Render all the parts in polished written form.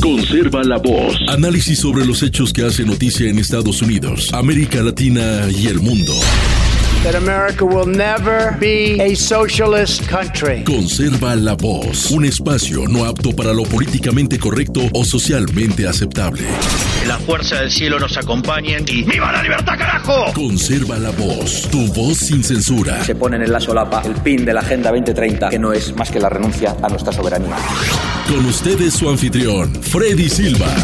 Conserva la voz. Análisis sobre los hechos que hacen noticia en Estados Unidos, América Latina y el mundo. That America will never be a socialist country. Conserva la voz. Un espacio no apto para lo políticamente correcto o socialmente aceptable. La fuerza del cielo nos acompañe y ¡viva la libertad, carajo! Conserva la voz. Tu voz sin censura. Se ponen en la solapa el pin de la Agenda 2030, que no es más que la renuncia a nuestra soberanía. Con ustedes su anfitrión, Freddy Silva.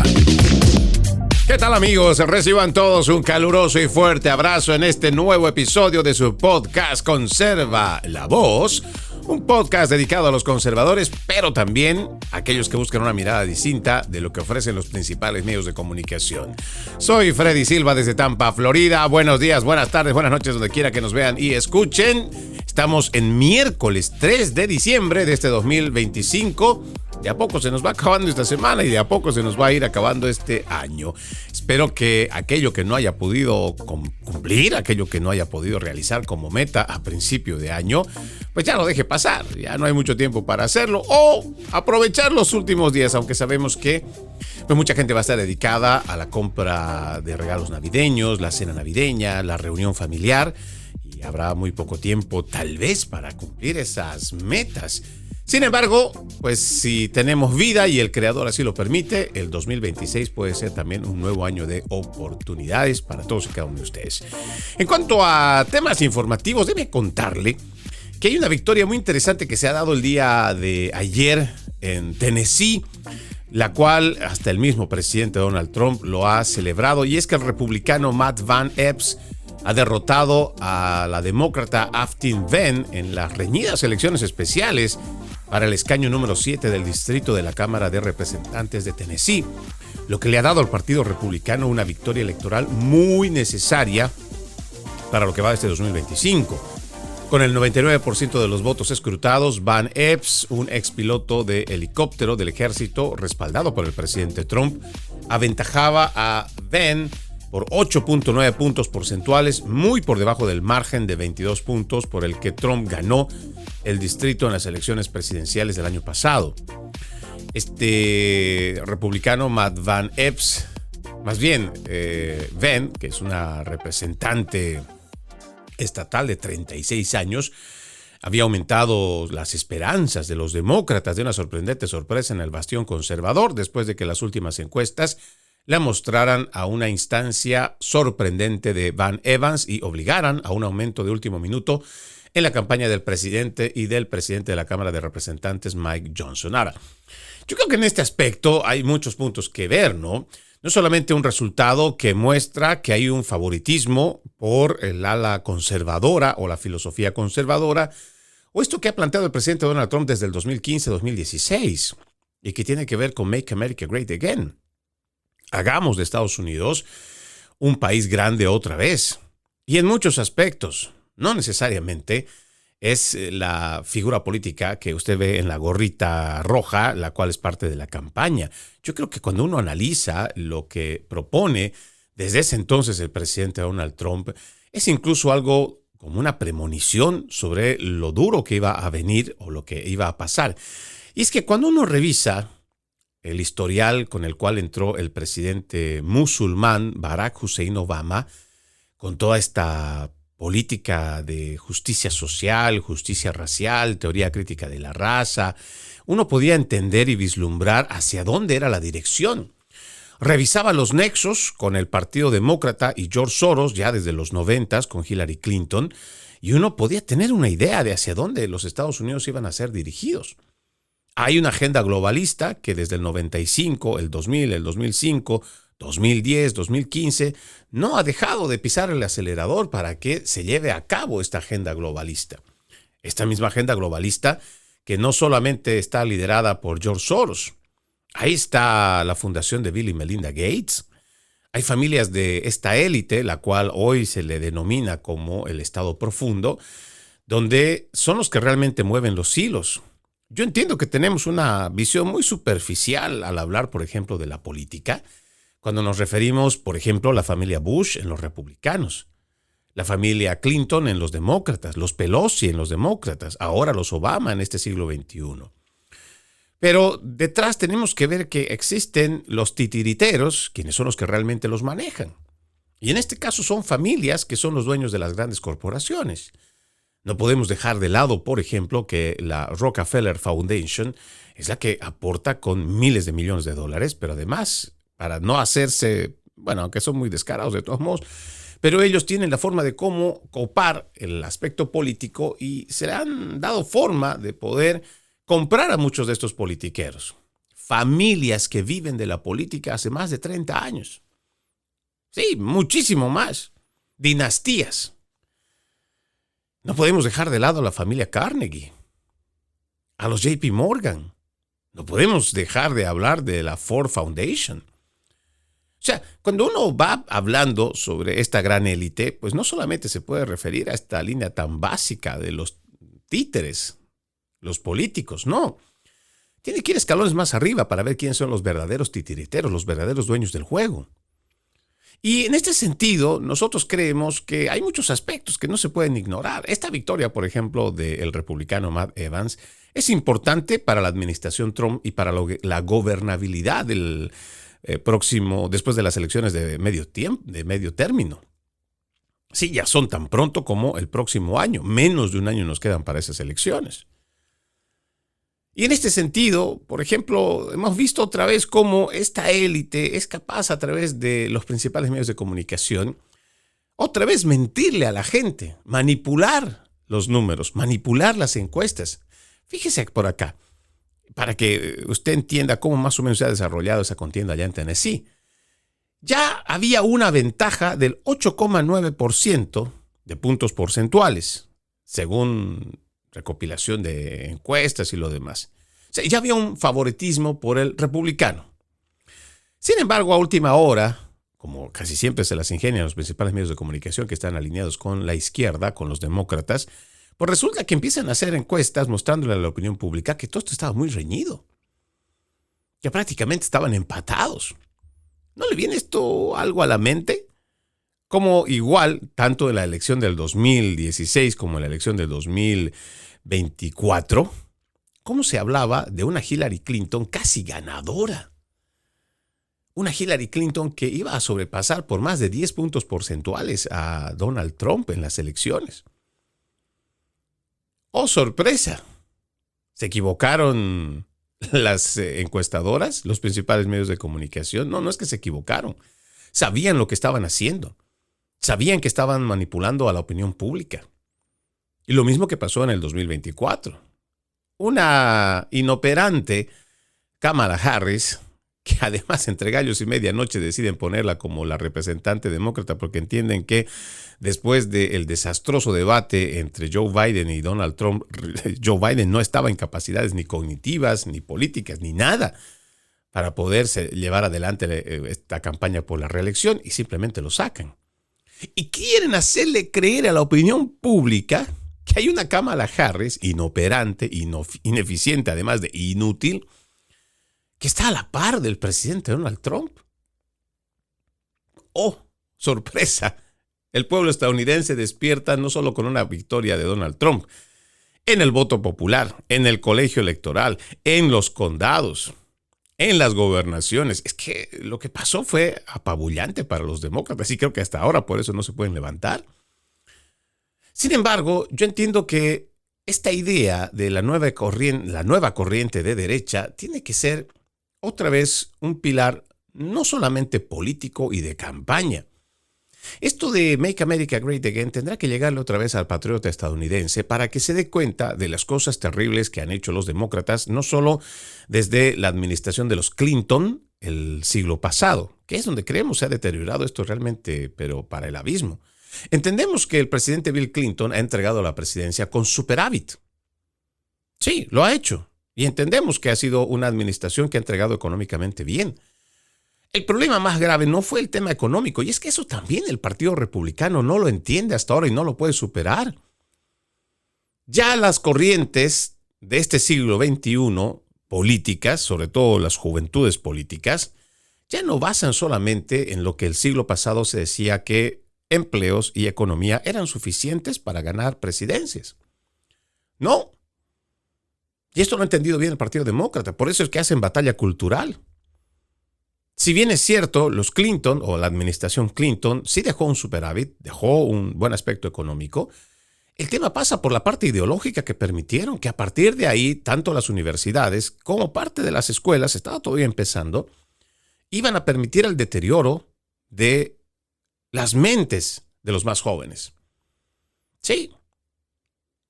¿Qué tal, amigos? Reciban todos un caluroso y fuerte abrazo en este nuevo episodio de su podcast Conserva la Voz, un podcast dedicado a los conservadores, pero también a aquellos que buscan una mirada distinta de lo que ofrecen los principales medios de comunicación. Soy Freddy Silva desde Tampa, Florida. Buenos días, buenas tardes, buenas noches, donde quiera que nos vean y escuchen. Estamos en miércoles 3 de diciembre de este 2025. De a poco se nos va acabando esta semana y de a poco se nos va a ir acabando este año. Espero que aquello que no haya podido cumplir, aquello que no haya podido realizar como meta a principio de año, pues ya lo deje pasar. Ya no hay mucho tiempo para hacerlo o aprovechar los últimos días, aunque sabemos que pues mucha gente va a estar dedicada a la compra de regalos navideños, la cena navideña, la reunión familiar, y habrá muy poco tiempo tal vez para cumplir esas metas. Sin embargo, pues si tenemos vida y el creador así lo permite, el 2026 puede ser también un nuevo año de oportunidades para todos y cada uno de ustedes. En cuanto a temas informativos, déjeme contarle que hay una victoria muy interesante que se ha dado el día de ayer en Tennessee, la cual hasta el mismo presidente Donald Trump lo ha celebrado, y es que el republicano Matt Van Epps ha derrotado a la demócrata Afton Venn en las reñidas elecciones especiales para el escaño número 7 del distrito de la Cámara de Representantes de Tennessee, lo que le ha dado al Partido Republicano una victoria electoral muy necesaria para lo que va de este 2025. Con el 99% de los votos escrutados, Van Epps, un expiloto de helicóptero del ejército respaldado por el presidente Trump, aventajaba a Venn por 8.9 puntos porcentuales, muy por debajo del margen de 22 puntos por el que Trump ganó el distrito en las elecciones presidenciales del año pasado. Este republicano Matt Van Epps, más bien Venn, que es una representante estatal de 36 años, había aumentado las esperanzas de los demócratas de una sorprendente sorpresa en el bastión conservador después de que las últimas encuestas la mostraran a una instancia sorprendente de Van Evans y obligaran a un aumento de último minuto en la campaña del presidente y del presidente de la Cámara de Representantes, Mike Johnson. Ahora, yo creo que en este aspecto hay muchos puntos que ver, ¿no? No solamente un resultado que muestra que hay un favoritismo por el ala conservadora o la filosofía conservadora, o esto que ha planteado el presidente Donald Trump desde el 2015-2016 y que tiene que ver con Make America Great Again. Hagamos de Estados Unidos un país grande otra vez. Y en muchos aspectos, no necesariamente es la figura política que usted ve en la gorrita roja, la cual es parte de la campaña. Yo creo que cuando uno analiza lo que propone desde ese entonces el presidente Donald Trump, es incluso algo como una premonición sobre lo duro que iba a venir o lo que iba a pasar. Y es que cuando uno revisa el historial con el cual entró el presidente musulmán Barack Hussein Obama, con toda esta política de justicia social, justicia racial, teoría crítica de la raza, uno podía entender y vislumbrar hacia dónde era la dirección. Revisaba los nexos con el Partido Demócrata y George Soros ya desde los 90s con Hillary Clinton, y uno podía tener una idea de hacia dónde los Estados Unidos iban a ser dirigidos. Hay una agenda globalista que desde el 95, el 2000, el 2005, 2010, 2015, no ha dejado de pisar el acelerador para que se lleve a cabo esta agenda globalista. Esta misma agenda globalista que no solamente está liderada por George Soros. Ahí está la fundación de Bill y Melinda Gates. Hay familias de esta élite, la cual hoy se le denomina como el Estado Profundo, donde son los que realmente mueven los hilos. Yo entiendo que tenemos una visión muy superficial al hablar, por ejemplo, de la política, cuando nos referimos, por ejemplo, a la familia Bush en los republicanos, la familia Clinton en los demócratas, los Pelosi en los demócratas, ahora los Obama en este siglo XXI. Pero detrás tenemos que ver que existen los titiriteros, quienes son los que realmente los manejan. Y en este caso son familias que son los dueños de las grandes corporaciones. No podemos dejar de lado, por ejemplo, que la Rockefeller Foundation es la que aporta con miles de millones de dólares, pero además, para no hacerse, bueno, aunque son muy descarados de todos modos, pero ellos tienen la forma de cómo copar el aspecto político y se le han dado forma de poder comprar a muchos de estos politiqueros. Familias que viven de la política hace más de 30 años. Sí, muchísimo más. Dinastías. No podemos dejar de lado a la familia Carnegie, a los JP Morgan. No podemos dejar de hablar de la Ford Foundation. O sea, cuando uno va hablando sobre esta gran élite, pues no solamente se puede referir a esta línea tan básica de los títeres, los políticos, no. Tiene que ir escalones más arriba para ver quiénes son los verdaderos titiriteros, los verdaderos dueños del juego. Y en este sentido, nosotros creemos que hay muchos aspectos que no se pueden ignorar. Esta victoria, por ejemplo, del republicano Matt Evans es importante para la administración Trump y para la gobernabilidad del próximo, después de las elecciones de medio término. Sí, ya son tan pronto como el próximo año. Menos de un año nos quedan para esas elecciones. Y en este sentido, por ejemplo, hemos visto otra vez cómo esta élite es capaz a través de los principales medios de comunicación, otra vez mentirle a la gente, manipular los números, manipular las encuestas. Fíjese por acá, para que usted entienda cómo más o menos se ha desarrollado esa contienda allá en Tennessee. Ya había una ventaja del 8,9% de puntos porcentuales, según recopilación de encuestas y lo demás. O sea, ya había un favoritismo por el republicano. Sin embargo, a última hora, como casi siempre se las ingenian los principales medios de comunicación que están alineados con la izquierda, con los demócratas, pues resulta que empiezan a hacer encuestas mostrándole a la opinión pública que todo esto estaba muy reñido, que prácticamente estaban empatados. ¿No le viene esto algo a la mente? Como igual, tanto en la elección del 2016 como en la elección del 2024, cómo se hablaba de una Hillary Clinton casi ganadora. Una Hillary Clinton que iba a sobrepasar por más de 10 puntos porcentuales a Donald Trump en las elecciones. ¡Oh, sorpresa! ¿Se equivocaron las encuestadoras, los principales medios de comunicación? No es que se equivocaron. Sabían lo que estaban haciendo. Sabían que estaban manipulando a la opinión pública. Y lo mismo que pasó en el 2024. Una inoperante Kamala Harris, que además entre gallos y medianoche deciden ponerla como la representante demócrata porque entienden que después del desastroso debate entre Joe Biden y Donald Trump, Joe Biden no estaba en capacidades ni cognitivas, ni políticas, ni nada para poderse llevar adelante esta campaña por la reelección y simplemente lo sacan. Y quieren hacerle creer a la opinión pública que hay una Kamala Harris inoperante, ineficiente, además de inútil, que está a la par del presidente Donald Trump. ¡Oh, sorpresa! El pueblo estadounidense despierta no solo con una victoria de Donald Trump, en el voto popular, en el colegio electoral, en los condados, en las gobernaciones. Es que lo que pasó fue apabullante para los demócratas y creo que hasta ahora por eso no se pueden levantar. Sin embargo, yo entiendo que esta idea de la nueva corriente de derecha tiene que ser otra vez un pilar no solamente político y de campaña. Esto de Make America Great Again tendrá que llegarle otra vez al patriota estadounidense para que se dé cuenta de las cosas terribles que han hecho los demócratas, no solo desde la administración de los Clinton el siglo pasado, que es donde creemos se ha deteriorado esto realmente, pero para el abismo. Entendemos que el presidente Bill Clinton ha entregado la presidencia con superávit. Sí, lo ha hecho. Y entendemos que ha sido una administración que ha entregado económicamente bien. El problema más grave no fue el tema económico, y es que eso también el Partido Republicano no lo entiende hasta ahora y no lo puede superar. Ya las corrientes de este siglo XXI, políticas, sobre todo las juventudes políticas, ya no basan solamente en lo que el siglo pasado se decía que empleos y economía eran suficientes para ganar presidencias. No. Y esto lo ha entendido bien el Partido Demócrata. Por eso es que hacen batalla cultural. Si bien es cierto, los Clinton o la administración Clinton sí dejó un superávit, dejó un buen aspecto económico, el tema pasa por la parte ideológica que permitieron que a partir de ahí, tanto las universidades como parte de las escuelas, estaba todavía empezando, iban a permitir el deterioro de las mentes de los más jóvenes. Sí,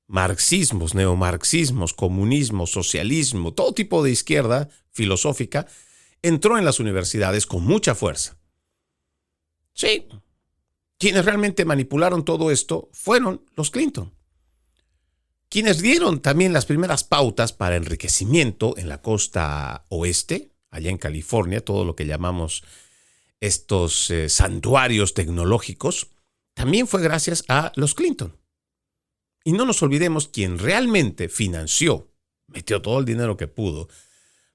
marxismos, neomarxismos, comunismo, socialismo, todo tipo de izquierda filosófica entró en las universidades con mucha fuerza. Sí, quienes realmente manipularon todo esto fueron los Clinton, quienes dieron también las primeras pautas para enriquecimiento en la costa oeste, allá en California, todo lo que llamamos estos santuarios tecnológicos, también fue gracias a los Clinton. Y no nos olvidemos quien realmente financió, metió todo el dinero que pudo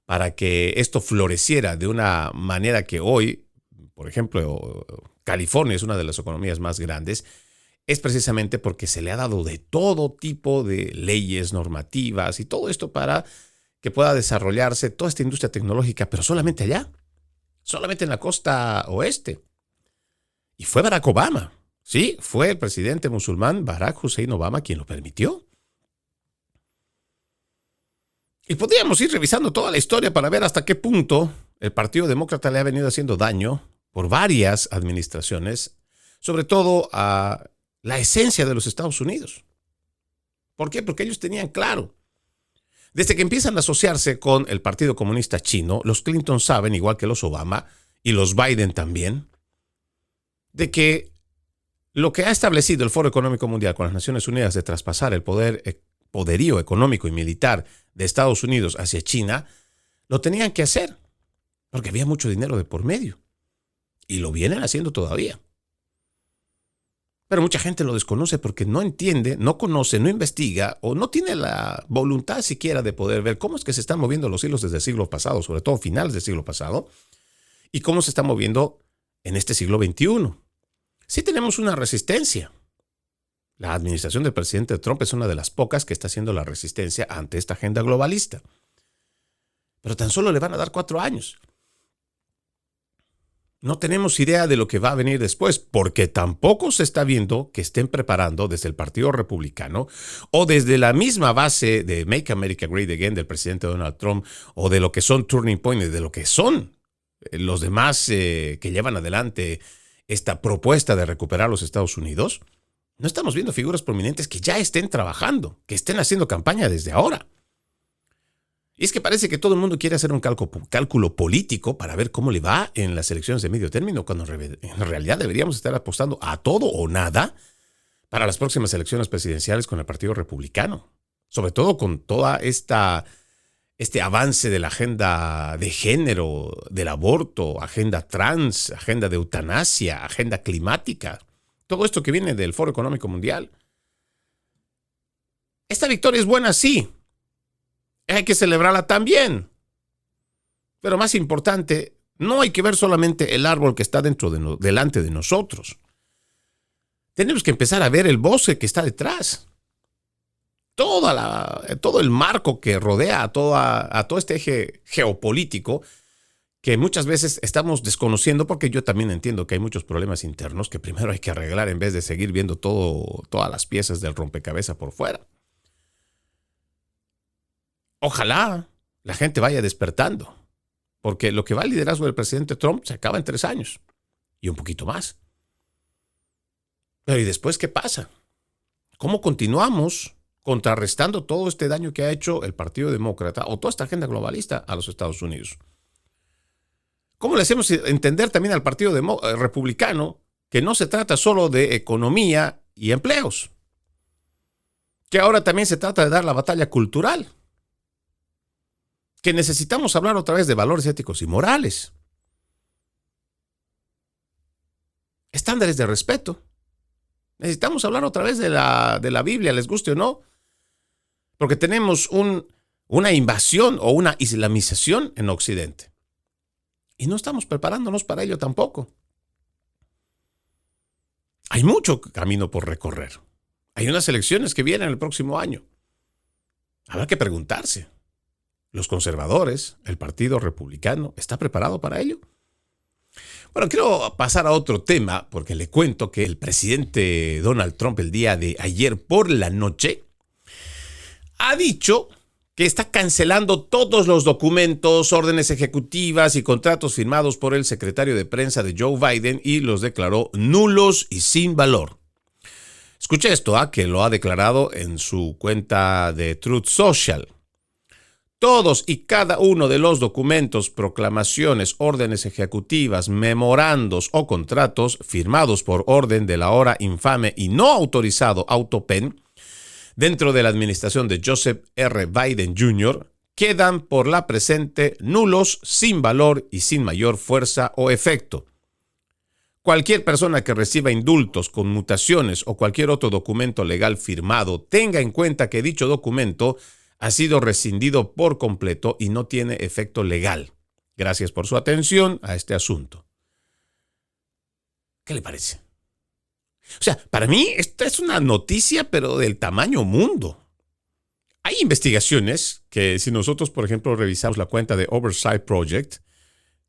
para que esto floreciera de una manera que hoy, por ejemplo, California es una de las economías más grandes, es precisamente porque se le ha dado de todo tipo de leyes, normativas y todo esto para que pueda desarrollarse toda esta industria tecnológica, pero solamente allá, solamente en la costa oeste. Y fue Barack Obama, sí, fue el presidente musulmán Barack Hussein Obama quien lo permitió. Y podríamos ir revisando toda la historia para ver hasta qué punto el Partido Demócrata le ha venido haciendo daño por varias administraciones, sobre todo a la esencia de los Estados Unidos. ¿Por qué? Porque ellos tenían claro. Desde que empiezan a asociarse con el Partido Comunista Chino, los Clinton saben, igual que los Obama y los Biden también, de que lo que ha establecido el Foro Económico Mundial con las Naciones Unidas de traspasar el poderío económico y militar de Estados Unidos hacia China, lo tenían que hacer, porque había mucho dinero de por medio. Y lo vienen haciendo todavía. Pero mucha gente lo desconoce porque no entiende, no conoce, no investiga o no tiene la voluntad siquiera de poder ver cómo es que se están moviendo los hilos desde el siglo pasado, sobre todo finales del siglo pasado, y cómo se está moviendo en este siglo XXI. Sí tenemos una resistencia. La administración del presidente Trump es una de las pocas que está haciendo la resistencia ante esta agenda globalista. Pero tan solo le van a dar 4 años. No tenemos idea de lo que va a venir después, porque tampoco se está viendo que estén preparando desde el Partido Republicano o desde la misma base de Make America Great Again del presidente Donald Trump o de lo que son Turning Point, de lo que son los demás que llevan adelante esta propuesta de recuperar los Estados Unidos. No estamos viendo figuras prominentes que ya estén trabajando, que estén haciendo campaña desde ahora. Y es que parece que todo el mundo quiere hacer un cálculo político para ver cómo le va en las elecciones de medio término, cuando en realidad deberíamos estar apostando a todo o nada para las próximas elecciones presidenciales con el Partido Republicano. Sobre todo con toda este avance de la agenda de género, del aborto, agenda trans, agenda de eutanasia, agenda climática. Todo esto que viene del Foro Económico Mundial. Esta victoria es buena, sí. Hay que celebrarla también. Pero más importante, no hay que ver solamente el árbol que está delante de nosotros. Tenemos que empezar a ver el bosque que está detrás. Todo el marco que rodea a todo este eje geopolítico que muchas veces estamos desconociendo, porque yo también entiendo que hay muchos problemas internos que primero hay que arreglar en vez de seguir viendo todas las piezas del rompecabezas por fuera. Ojalá la gente vaya despertando, porque lo que va al liderazgo del presidente Trump se acaba en 3 años y un poquito más. Pero ¿y después qué pasa? ¿Cómo continuamos contrarrestando todo este daño que ha hecho el Partido Demócrata o toda esta agenda globalista a los Estados Unidos? ¿Cómo le hacemos entender también al Partido Republicano que no se trata solo de economía y empleos? Que ahora también se trata de dar la batalla cultural. Que necesitamos hablar otra vez de valores éticos y morales. Estándares de respeto. Necesitamos hablar otra vez de la Biblia, les guste o no. Porque tenemos una invasión o una islamización en Occidente. Y no estamos preparándonos para ello tampoco. Hay mucho camino por recorrer. Hay unas elecciones que vienen el próximo año. Habrá que preguntarse, los conservadores, el Partido Republicano, ¿está preparado para ello? Bueno, quiero pasar a otro tema porque le cuento que el presidente Donald Trump el día de ayer por la noche ha dicho que está cancelando todos los documentos, órdenes ejecutivas y contratos firmados por el secretario de prensa de Joe Biden y los declaró nulos y sin valor. Escuche esto, que lo ha declarado en su cuenta de Truth Social. Todos y cada uno de los documentos, proclamaciones, órdenes ejecutivas, memorandos o contratos firmados por orden del ahora infame y no autorizado AutoPen dentro de la administración de Joseph R. Biden Jr. quedan por la presente nulos, sin valor y sin mayor fuerza o efecto. Cualquier persona que reciba indultos, conmutaciones o cualquier otro documento legal firmado tenga en cuenta que dicho documento ha sido rescindido por completo y no tiene efecto legal. Gracias por su atención a este asunto. ¿Qué le parece? O sea, para mí esta es una noticia, pero del tamaño mundo. Hay investigaciones que si nosotros, por ejemplo, revisamos la cuenta de Oversight Project,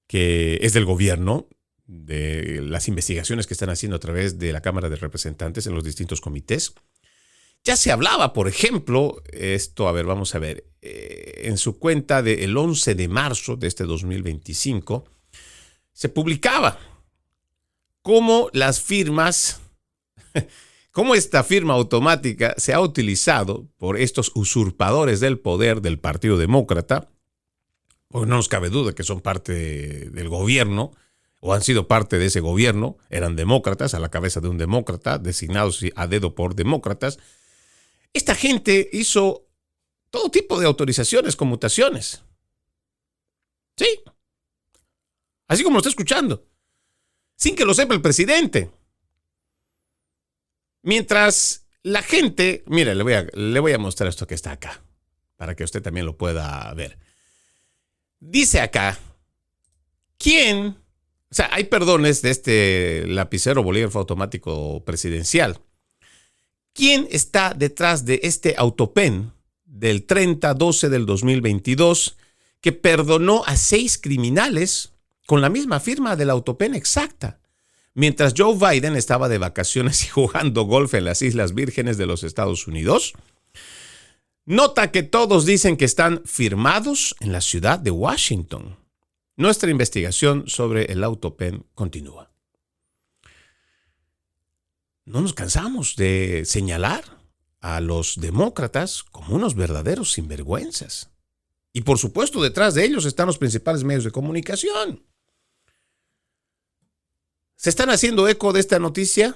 que es del gobierno, de las investigaciones que están haciendo a través de la Cámara de Representantes en los distintos comités, ya se hablaba, por ejemplo, vamos a ver, en su cuenta del 11 de marzo de este 2025, se publicaba cómo esta firma automática se ha utilizado por estos usurpadores del poder del Partido Demócrata, porque no nos cabe duda que son parte del gobierno, o han sido parte de ese gobierno, eran demócratas, a la cabeza de un demócrata, designados a dedo por demócratas. Esta gente hizo todo tipo de autorizaciones, conmutaciones. Sí. Así como lo está escuchando. Sin que lo sepa el presidente. Mientras la gente... Mire, le voy a mostrar esto que está acá, para que usted también lo pueda ver. Dice acá, ¿quién? O sea, hay perdones de este lapicero bolígrafo automático presidencial. ¿Quién está detrás de este AutoPen del 30/12 del 2022 que perdonó a 6 criminales con la misma firma del AutoPen exacta, mientras Joe Biden estaba de vacaciones y jugando golf en las Islas Vírgenes de los Estados Unidos? Nota que todos dicen que están firmados en la ciudad de Washington. Nuestra investigación sobre el AutoPen continúa. No nos cansamos de señalar a los demócratas como unos verdaderos sinvergüenzas. Y por supuesto, detrás de ellos están los principales medios de comunicación. ¿Se están haciendo eco de esta noticia?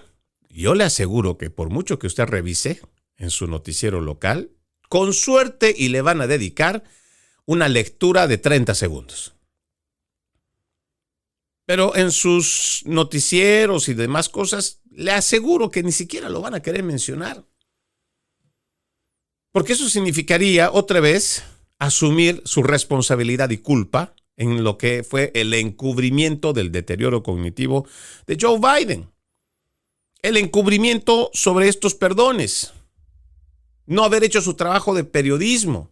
Yo le aseguro que por mucho que usted revise en su noticiero local, con suerte y le van a dedicar una lectura de 30 segundos. Pero en sus noticieros y demás cosas, le aseguro que ni siquiera lo van a querer mencionar. Porque eso significaría, otra vez, asumir su responsabilidad y culpa en lo que fue el encubrimiento del deterioro cognitivo de Joe Biden. El encubrimiento sobre estos perdones. No haber hecho su trabajo de periodismo.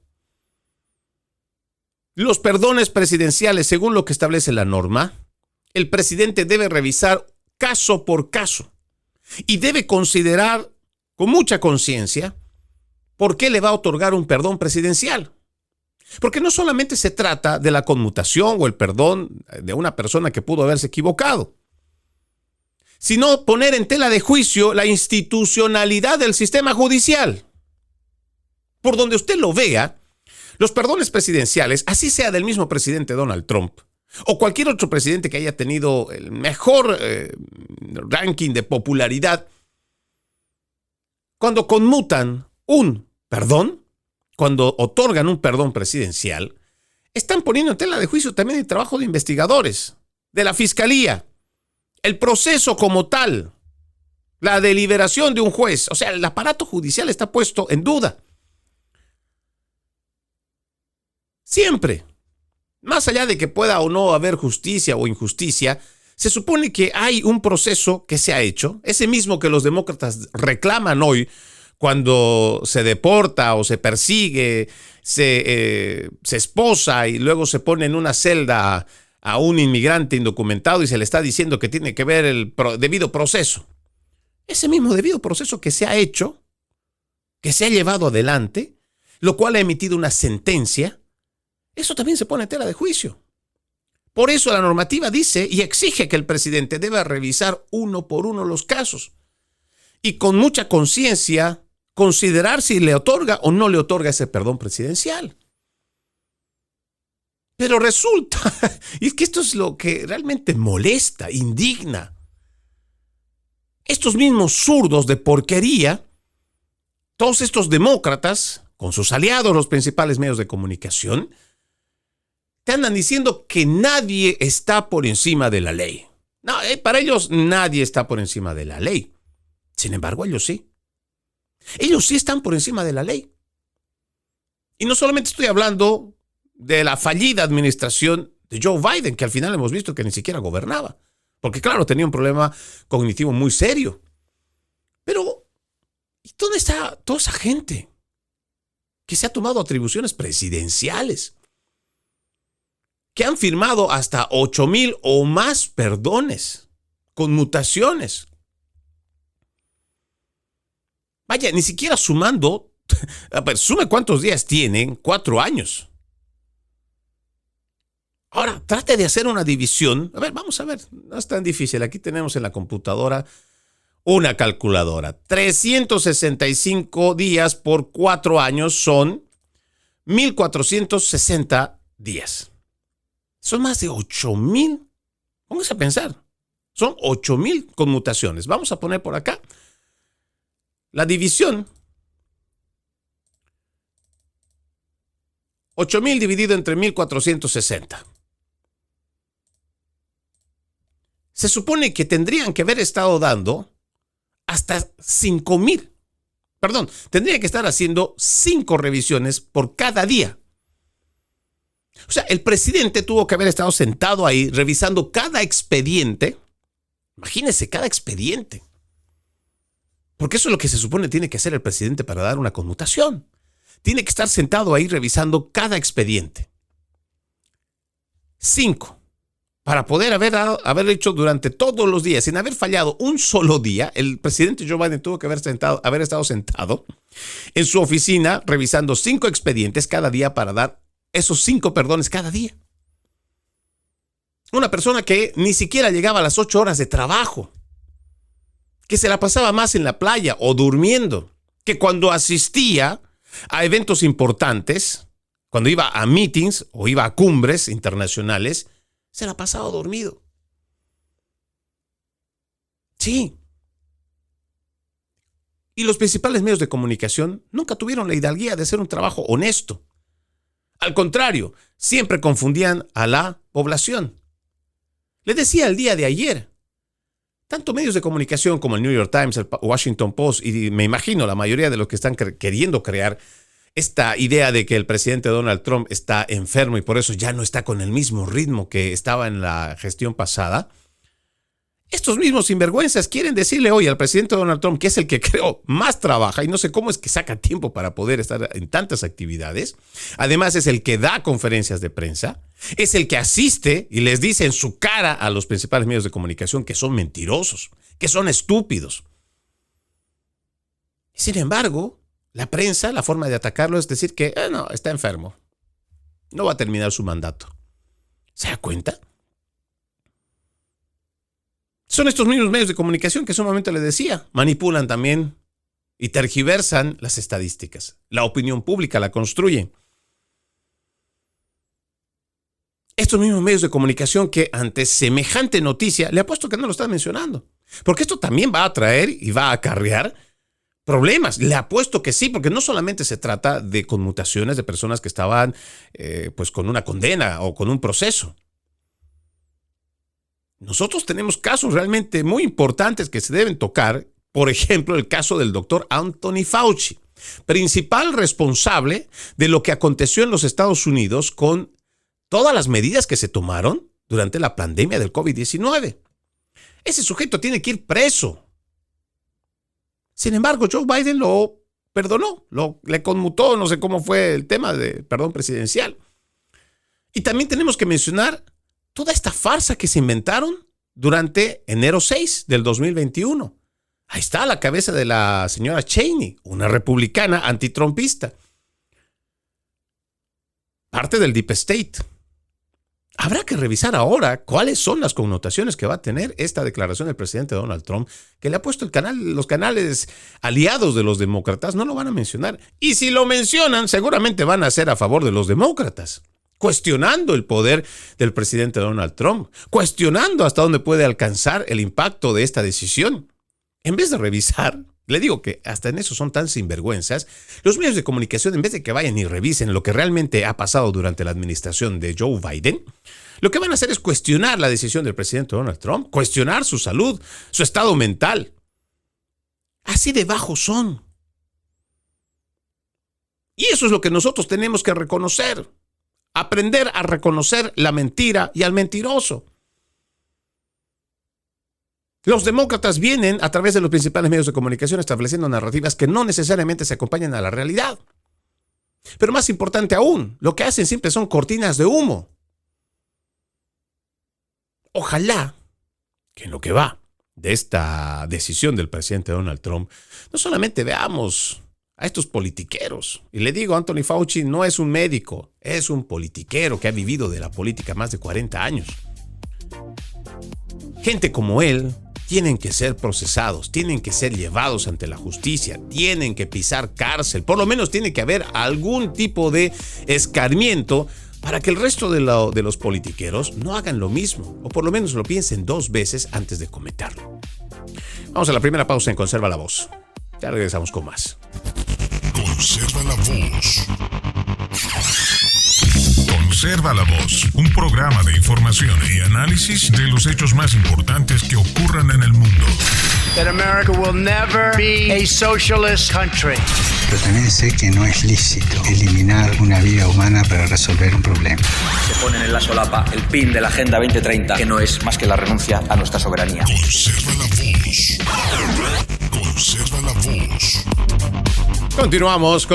Los perdones presidenciales, según lo que establece la norma, el presidente debe revisar caso por caso y debe considerar con mucha conciencia por qué le va a otorgar un perdón presidencial. Porque no solamente se trata de la conmutación o el perdón de una persona que pudo haberse equivocado, sino poner en tela de juicio la institucionalidad del sistema judicial. Por donde usted lo vea, los perdones presidenciales, así sea del mismo presidente Donald Trump, o cualquier otro presidente que haya tenido el mejor ranking de popularidad, cuando conmutan un perdón, cuando otorgan un perdón presidencial, están poniendo en tela de juicio también el trabajo de investigadores, de la fiscalía, el proceso como tal, la deliberación de un juez. O sea, el aparato judicial está puesto en duda. Siempre. Más allá de que pueda o no haber justicia o injusticia, se supone que hay un proceso que se ha hecho, ese mismo que los demócratas reclaman hoy cuando se deporta o se persigue, se esposa y luego se pone en una celda a un inmigrante indocumentado y se le está diciendo que tiene que ver el debido proceso. Ese mismo debido proceso que se ha hecho, que se ha llevado adelante, lo cual ha emitido una sentencia, eso también se pone en tela de juicio. Por eso la normativa dice y exige que el presidente deba revisar uno por uno los casos y con mucha conciencia considerar si le otorga o no le otorga ese perdón presidencial. Pero resulta, y es que esto es lo que realmente molesta, indigna. Estos mismos zurdos de porquería, todos estos demócratas, con sus aliados, los principales medios de comunicación, te andan diciendo que nadie está por encima de la ley. No, para ellos nadie está por encima de la ley. Sin embargo, ellos sí. Ellos sí están por encima de la ley. Y no solamente estoy hablando de la fallida administración de Joe Biden, que al final hemos visto que ni siquiera gobernaba. Porque claro, tenía un problema cognitivo muy serio. Pero, ¿y dónde está toda esa gente que se ha tomado atribuciones presidenciales? Que han firmado hasta 8,000 o más perdones, conmutaciones. Vaya, ni siquiera sumando, sume cuántos días tienen, 4 años. Ahora, trate de hacer una división. A ver, vamos a ver, no es tan difícil. Aquí tenemos en la computadora una calculadora. 365 días por 4 años son 1,460 días. Son más de 8,000. Póngase a pensar. Son 8,000 conmutaciones. Vamos a poner por acá la división. 8,000 dividido entre 1,460. Se supone que tendrían que haber estado dando hasta 5,000. Perdón, tendrían que estar haciendo 5 revisiones por cada día. O sea, el presidente tuvo que haber estado sentado ahí revisando cada expediente. Imagínense, cada expediente. Porque eso es lo que se supone tiene que hacer el presidente para dar una conmutación. Tiene que estar sentado ahí revisando cada expediente. 5. Para poder haber hecho durante todos los días, sin haber fallado un solo día, el presidente Joe Biden tuvo que haber estado sentado en su oficina revisando 5 expedientes cada día para dar esos 5 perdones cada día. Una persona que ni siquiera llegaba a las 8 horas de trabajo, que se la pasaba más en la playa o durmiendo, que cuando asistía a eventos importantes, cuando iba a meetings o iba a cumbres internacionales, se la pasaba dormido. Sí. Y los principales medios de comunicación nunca tuvieron la hidalguía de hacer un trabajo honesto. Al contrario, siempre confundían a la población. Les decía el día de ayer, tanto medios de comunicación como el New York Times, el Washington Post y me imagino la mayoría de los que están queriendo crear esta idea de que el presidente Donald Trump está enfermo y por eso ya no está con el mismo ritmo que estaba en la gestión pasada. Estos mismos sinvergüenzas quieren decirle hoy al presidente Donald Trump, que es el que creo más trabaja y no sé cómo es que saca tiempo para poder estar en tantas actividades. Además es el que da conferencias de prensa, es el que asiste y les dice en su cara a los principales medios de comunicación que son mentirosos, que son estúpidos. Sin embargo, la prensa, la forma de atacarlo es decir que no, está enfermo, no va a terminar su mandato. ¿Se da cuenta? Son estos mismos medios de comunicación que en su momento les decía, manipulan también y tergiversan las estadísticas. La opinión pública la construyen. Estos mismos medios de comunicación que ante semejante noticia, le apuesto que no lo están mencionando. Porque esto también va a traer y va a acarrear problemas. Le apuesto que sí, porque no solamente se trata de conmutaciones de personas que estaban pues con una condena o con un proceso. Nosotros tenemos casos realmente muy importantes que se deben tocar. Por ejemplo, el caso del doctor Anthony Fauci, principal responsable de lo que aconteció en los Estados Unidos con todas las medidas que se tomaron durante la pandemia del COVID-19. Ese sujeto tiene que ir preso. Sin embargo, Joe Biden lo perdonó, le conmutó, no sé cómo fue el tema de perdón presidencial. Y también tenemos que mencionar toda esta farsa que se inventaron durante enero 6 del 2021. Ahí está la cabeza de la señora Cheney, una republicana antitrumpista. Parte del Deep State. Habrá que revisar ahora cuáles son las connotaciones que va a tener esta declaración del presidente Donald Trump, que le ha puesto los canales aliados de los demócratas, no lo van a mencionar. Y si lo mencionan, seguramente van a ser a favor de los demócratas, cuestionando el poder del presidente Donald Trump, cuestionando hasta dónde puede alcanzar el impacto de esta decisión. En vez de revisar, le digo que hasta en eso son tan sinvergüenzas, los medios de comunicación, en vez de que vayan y revisen lo que realmente ha pasado durante la administración de Joe Biden, lo que van a hacer es cuestionar la decisión del presidente Donald Trump, cuestionar su salud, su estado mental. Así de bajos son. Y eso es lo que nosotros tenemos que reconocer. Aprender a reconocer la mentira y al mentiroso. Los demócratas vienen a través de los principales medios de comunicación estableciendo narrativas que no necesariamente se acompañan a la realidad. Pero más importante aún, lo que hacen siempre son cortinas de humo. Ojalá que en lo que va de esta decisión del presidente Donald Trump, no solamente veamos a estos politiqueros. Y le digo, Anthony Fauci no es un médico, es un politiquero que ha vivido de la política más de 40 años. Gente como él tienen que ser procesados, tienen que ser llevados ante la justicia, tienen que pisar cárcel, por lo menos tiene que haber algún tipo de escarmiento para que el resto de los politiqueros no hagan lo mismo, o por lo menos lo piensen 2 veces antes de cometerlo. Vamos a la primera pausa en Conserva la Voz. Ya regresamos con más. Conserva la Voz. Conserva la Voz, un programa de información y análisis de los hechos más importantes que ocurran en el mundo. That America will never be a socialist country. Pero también sé que no es lícito eliminar una vida humana para resolver un problema. Se ponen en la solapa el PIN de la Agenda 2030, que no es más que la renuncia a nuestra soberanía. Conserva la Voz. Conserva la Voz. Continuamos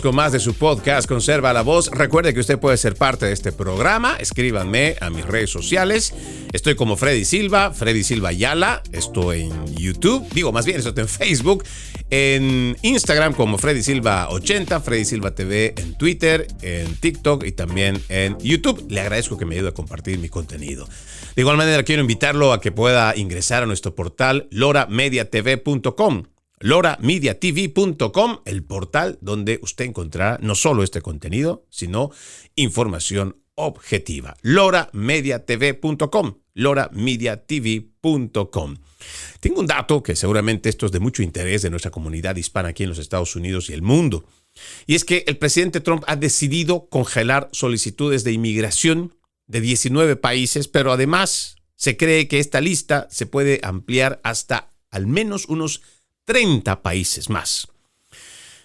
con más de su podcast Conserva la Voz. Recuerde que usted puede ser parte de este programa. Escríbanme a mis redes sociales. Estoy como Freddy Silva Ayala. Estoy en YouTube. Más bien, estoy en Facebook. En Instagram como Freddy Silva 80, Freddy Silva TV en Twitter, en TikTok y también en YouTube. Le agradezco que me ayude a compartir mi contenido. De igual manera, quiero invitarlo a que pueda ingresar a nuestro portal loramediatv.com. loramediatv.com, el portal donde usted encontrará no solo este contenido, sino información objetiva. loramediatv.com, loramediatv.com. Tengo un dato que seguramente esto es de mucho interés de nuestra comunidad hispana aquí en los Estados Unidos y el mundo. Y es que el presidente Trump ha decidido congelar solicitudes de inmigración de 19 países, pero además se cree que esta lista se puede ampliar hasta al menos unos 30 países más.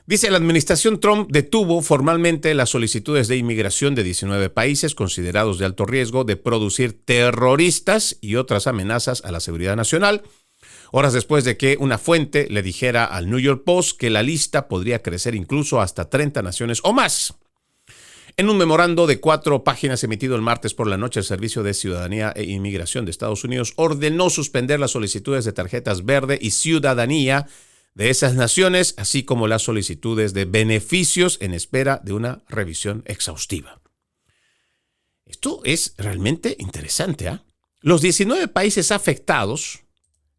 Dice, la administración Trump detuvo formalmente las solicitudes de inmigración de 19 países considerados de alto riesgo de producir terroristas y otras amenazas a la seguridad nacional, horas después de que una fuente le dijera al New York Post que la lista podría crecer incluso hasta 30 naciones o más. En un memorando de 4 páginas emitido el martes por la noche, el Servicio de Ciudadanía e Inmigración de Estados Unidos ordenó suspender las solicitudes de tarjetas verde y ciudadanía de esas naciones, así como las solicitudes de beneficios en espera de una revisión exhaustiva. Esto es realmente interesante, ¿eh? Los 19 países afectados,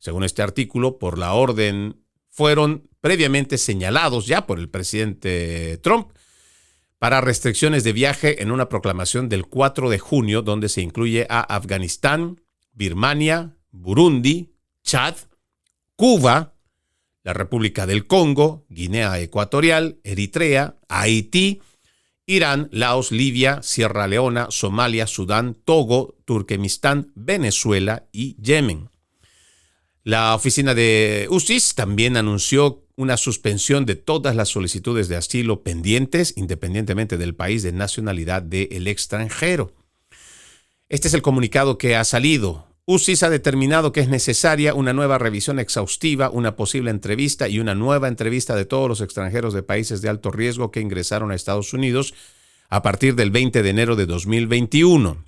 según este artículo, por la orden, fueron previamente señalados ya por el presidente Trump para restricciones de viaje en una proclamación del 4 de junio, donde se incluye a Afganistán, Birmania, Burundi, Chad, Cuba, la República del Congo, Guinea Ecuatorial, Eritrea, Haití, Irán, Laos, Libia, Sierra Leona, Somalia, Sudán, Togo, Turkmenistán, Venezuela y Yemen. La oficina de UCIS también anunció una suspensión de todas las solicitudes de asilo pendientes, independientemente del país de nacionalidad del extranjero. Este es el comunicado que ha salido. UCIS ha determinado que es necesaria una nueva revisión exhaustiva, una posible entrevista y una nueva entrevista de todos los extranjeros de países de alto riesgo que ingresaron a Estados Unidos a partir del 20 de enero de 2021.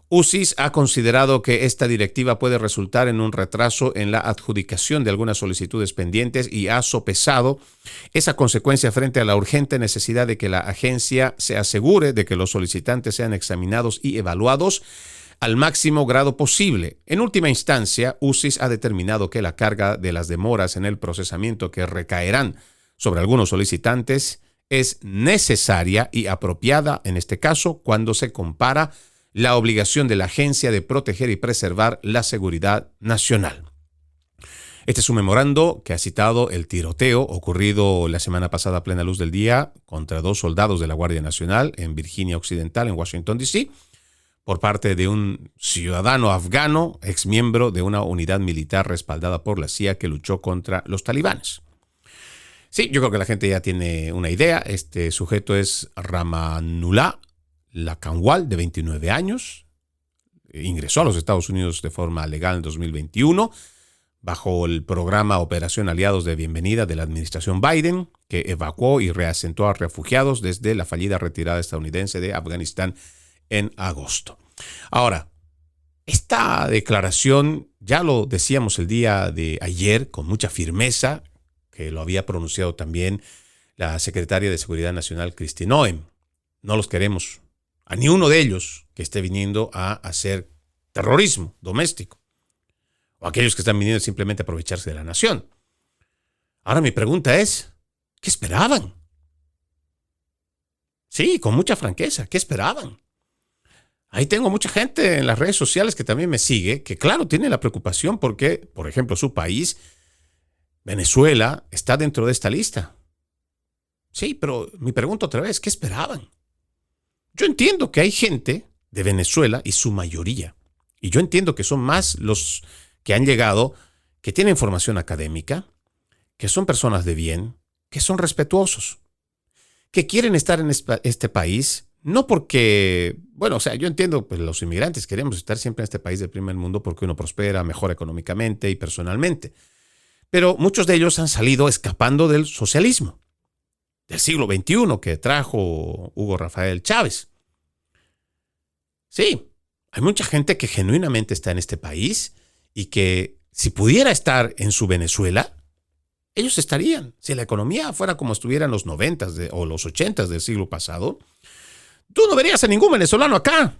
UCIS ha considerado que esta directiva puede resultar en un retraso en la adjudicación de algunas solicitudes pendientes y ha sopesado esa consecuencia frente a la urgente necesidad de que la agencia se asegure de que los solicitantes sean examinados y evaluados al máximo grado posible. En última instancia, UCIS ha determinado que la carga de las demoras en el procesamiento que recaerán sobre algunos solicitantes es necesaria y apropiada en este caso cuando se compara la obligación de la agencia de proteger y preservar la seguridad nacional. Este es un memorando que ha citado el tiroteo ocurrido la semana pasada a plena luz del día contra 2 soldados de la Guardia Nacional en Virginia Occidental, en Washington, D.C., por parte de un ciudadano afgano, exmiembro de una unidad militar respaldada por la CIA que luchó contra los talibanes. Sí, yo creo que la gente ya tiene una idea. Este sujeto es Ramanullah Lakanwal, de 29 años. Ingresó a los Estados Unidos de forma legal en 2021 bajo el programa Operación Aliados de Bienvenida de la administración Biden, que evacuó y reasentó a refugiados desde la fallida retirada estadounidense de Afganistán en agosto. Ahora, esta declaración ya lo decíamos el día de ayer con mucha firmeza, que lo había pronunciado también la secretaria de Seguridad Nacional, Kristi Noem. No los queremos a ni uno de ellos que esté viniendo a hacer terrorismo doméstico, o aquellos que están viniendo simplemente a aprovecharse de la nación. Ahora mi pregunta es, ¿qué esperaban? Sí, con mucha franqueza, ¿qué esperaban? Ahí tengo mucha gente en las redes sociales que también me sigue, que claro, tiene la preocupación porque, por ejemplo, su país, Venezuela, está dentro de esta lista. Sí, pero mi pregunta otra vez, ¿qué esperaban? Yo entiendo que hay gente de Venezuela, y su mayoría, y yo entiendo que son más los que han llegado, que tienen formación académica, que son personas de bien, que son respetuosos, que quieren estar en este país. No porque, bueno, o sea, yo entiendo, pues los inmigrantes queremos estar siempre en este país del primer mundo porque uno prospera mejor económicamente y personalmente. Pero muchos de ellos han salido escapando del socialismo, del siglo XXI que trajo Hugo Rafael Chávez. Sí, hay mucha gente que genuinamente está en este país y que si pudiera estar en su Venezuela, ellos estarían. Si la economía fuera como estuviera en los 90s o los 80s del siglo pasado, tú no verías a ningún venezolano acá.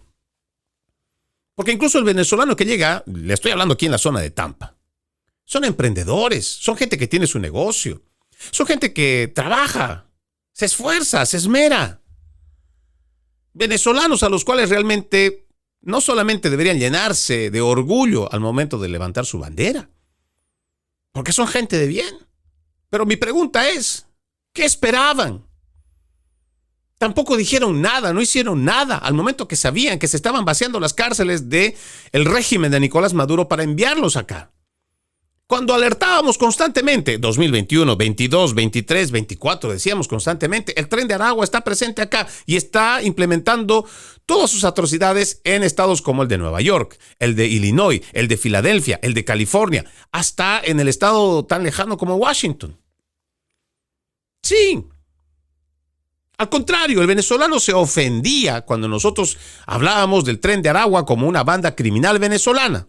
Porque incluso el venezolano que llega, le estoy hablando aquí en la zona de Tampa, son emprendedores, son gente que tiene su negocio, son gente que trabaja, se esfuerza, se esmera. Venezolanos a los cuales realmente no solamente deberían llenarse de orgullo al momento de levantar su bandera, porque son gente de bien. Pero mi pregunta es, ¿qué esperaban? Tampoco dijeron nada, no hicieron nada al momento que sabían que se estaban vaciando las cárceles del régimen de Nicolás Maduro para enviarlos acá. Cuando alertábamos constantemente, 2021, 22, 23, 24, decíamos constantemente, el Tren de Aragua está presente acá y está implementando todas sus atrocidades en estados como el de Nueva York, el de Illinois, el de Filadelfia, el de California, hasta en el estado tan lejano como Washington. Sí. Al contrario, el venezolano se ofendía cuando nosotros hablábamos del Tren de Aragua como una banda criminal venezolana.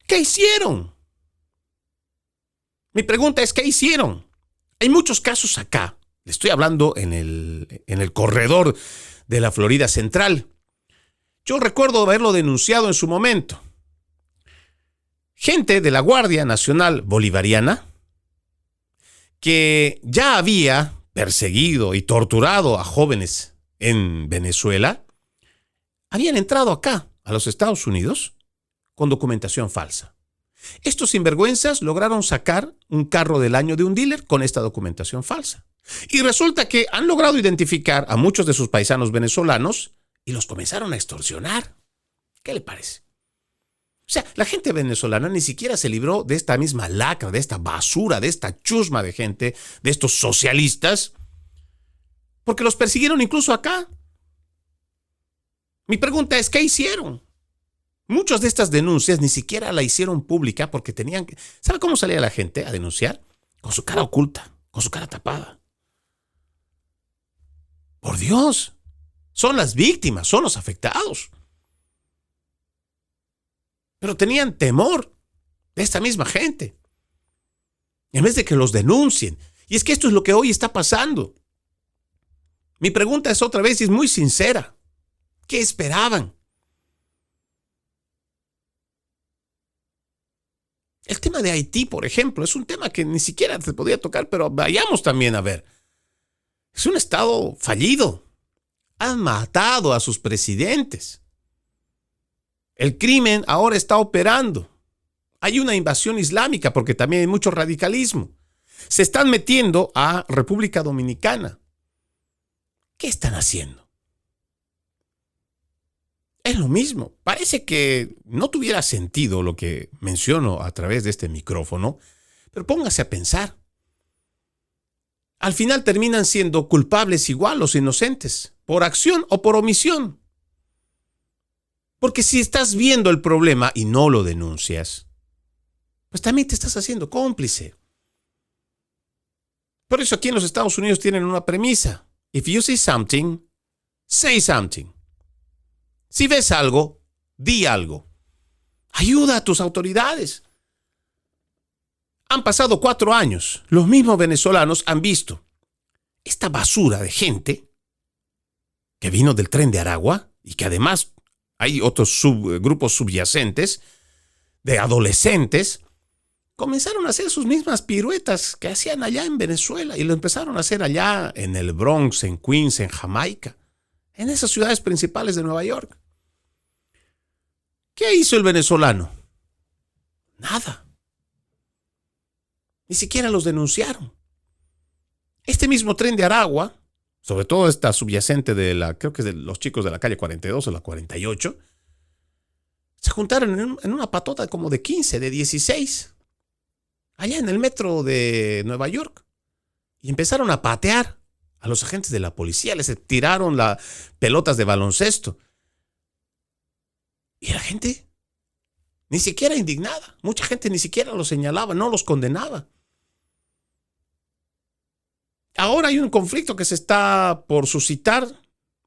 ¿Qué hicieron? Mi pregunta es, ¿qué hicieron? Hay muchos casos acá. Le estoy hablando en el corredor de la Florida Central. Yo recuerdo haberlo denunciado en su momento. Gente de la Guardia Nacional Bolivariana que ya había perseguido y torturado a jóvenes en Venezuela, habían entrado acá, a los Estados Unidos, con documentación falsa. Estos sinvergüenzas lograron sacar un carro del año de un dealer con esta documentación falsa. Y resulta que han logrado identificar a muchos de sus paisanos venezolanos y los comenzaron a extorsionar. ¿Qué le parece? O sea, la gente venezolana ni siquiera se libró de esta misma lacra, de esta basura, de esta chusma de gente, de estos socialistas, porque los persiguieron incluso acá. Mi pregunta es, ¿qué hicieron? Muchas de estas denuncias ni siquiera la hicieron pública porque tenían que... ¿Sabe cómo salía la gente a denunciar? Con su cara oculta, con su cara tapada. Por Dios, son las víctimas, son los afectados. Pero tenían temor de esta misma gente. En vez de que los denuncien. Y es que esto es lo que hoy está pasando. Mi pregunta es otra vez y es muy sincera. ¿Qué esperaban? El tema de Haití, por ejemplo, es un tema que ni siquiera se podía tocar, pero vayamos también a ver. Es un estado fallido. Han matado a sus presidentes. El crimen ahora está operando. Hay una invasión islámica porque también hay mucho radicalismo. Se están metiendo a República Dominicana. ¿Qué están haciendo? Es lo mismo. Parece que no tuviera sentido lo que menciono a través de este micrófono, pero póngase a pensar. Al final terminan siendo culpables igual los inocentes, por acción o por omisión. Porque si estás viendo el problema y no lo denuncias, pues también te estás haciendo cómplice. Por eso aquí en los Estados Unidos tienen una premisa. If you see something, say something. Si ves algo, di algo. Ayuda a tus autoridades. Han pasado 4 años. Los mismos venezolanos han visto esta basura de gente que vino del Tren de Aragua y que además hay otros grupos subyacentes de adolescentes. Comenzaron a hacer sus mismas piruetas que hacían allá en Venezuela y lo empezaron a hacer allá en el Bronx, en Queens, en Jamaica, en esas ciudades principales de Nueva York. ¿Qué hizo el venezolano? Nada. Ni siquiera los denunciaron. Este mismo Tren de Aragua, sobre todo esta subyacente creo que es de los chicos de la calle 42 o la 48, se juntaron en una patota como de 15, de 16, allá en el metro de Nueva York, y empezaron a patear a los agentes de la policía, les tiraron pelotas de baloncesto. Y la gente ni siquiera indignada, mucha gente ni siquiera los señalaba, no los condenaba. Ahora hay un conflicto que se está por suscitar.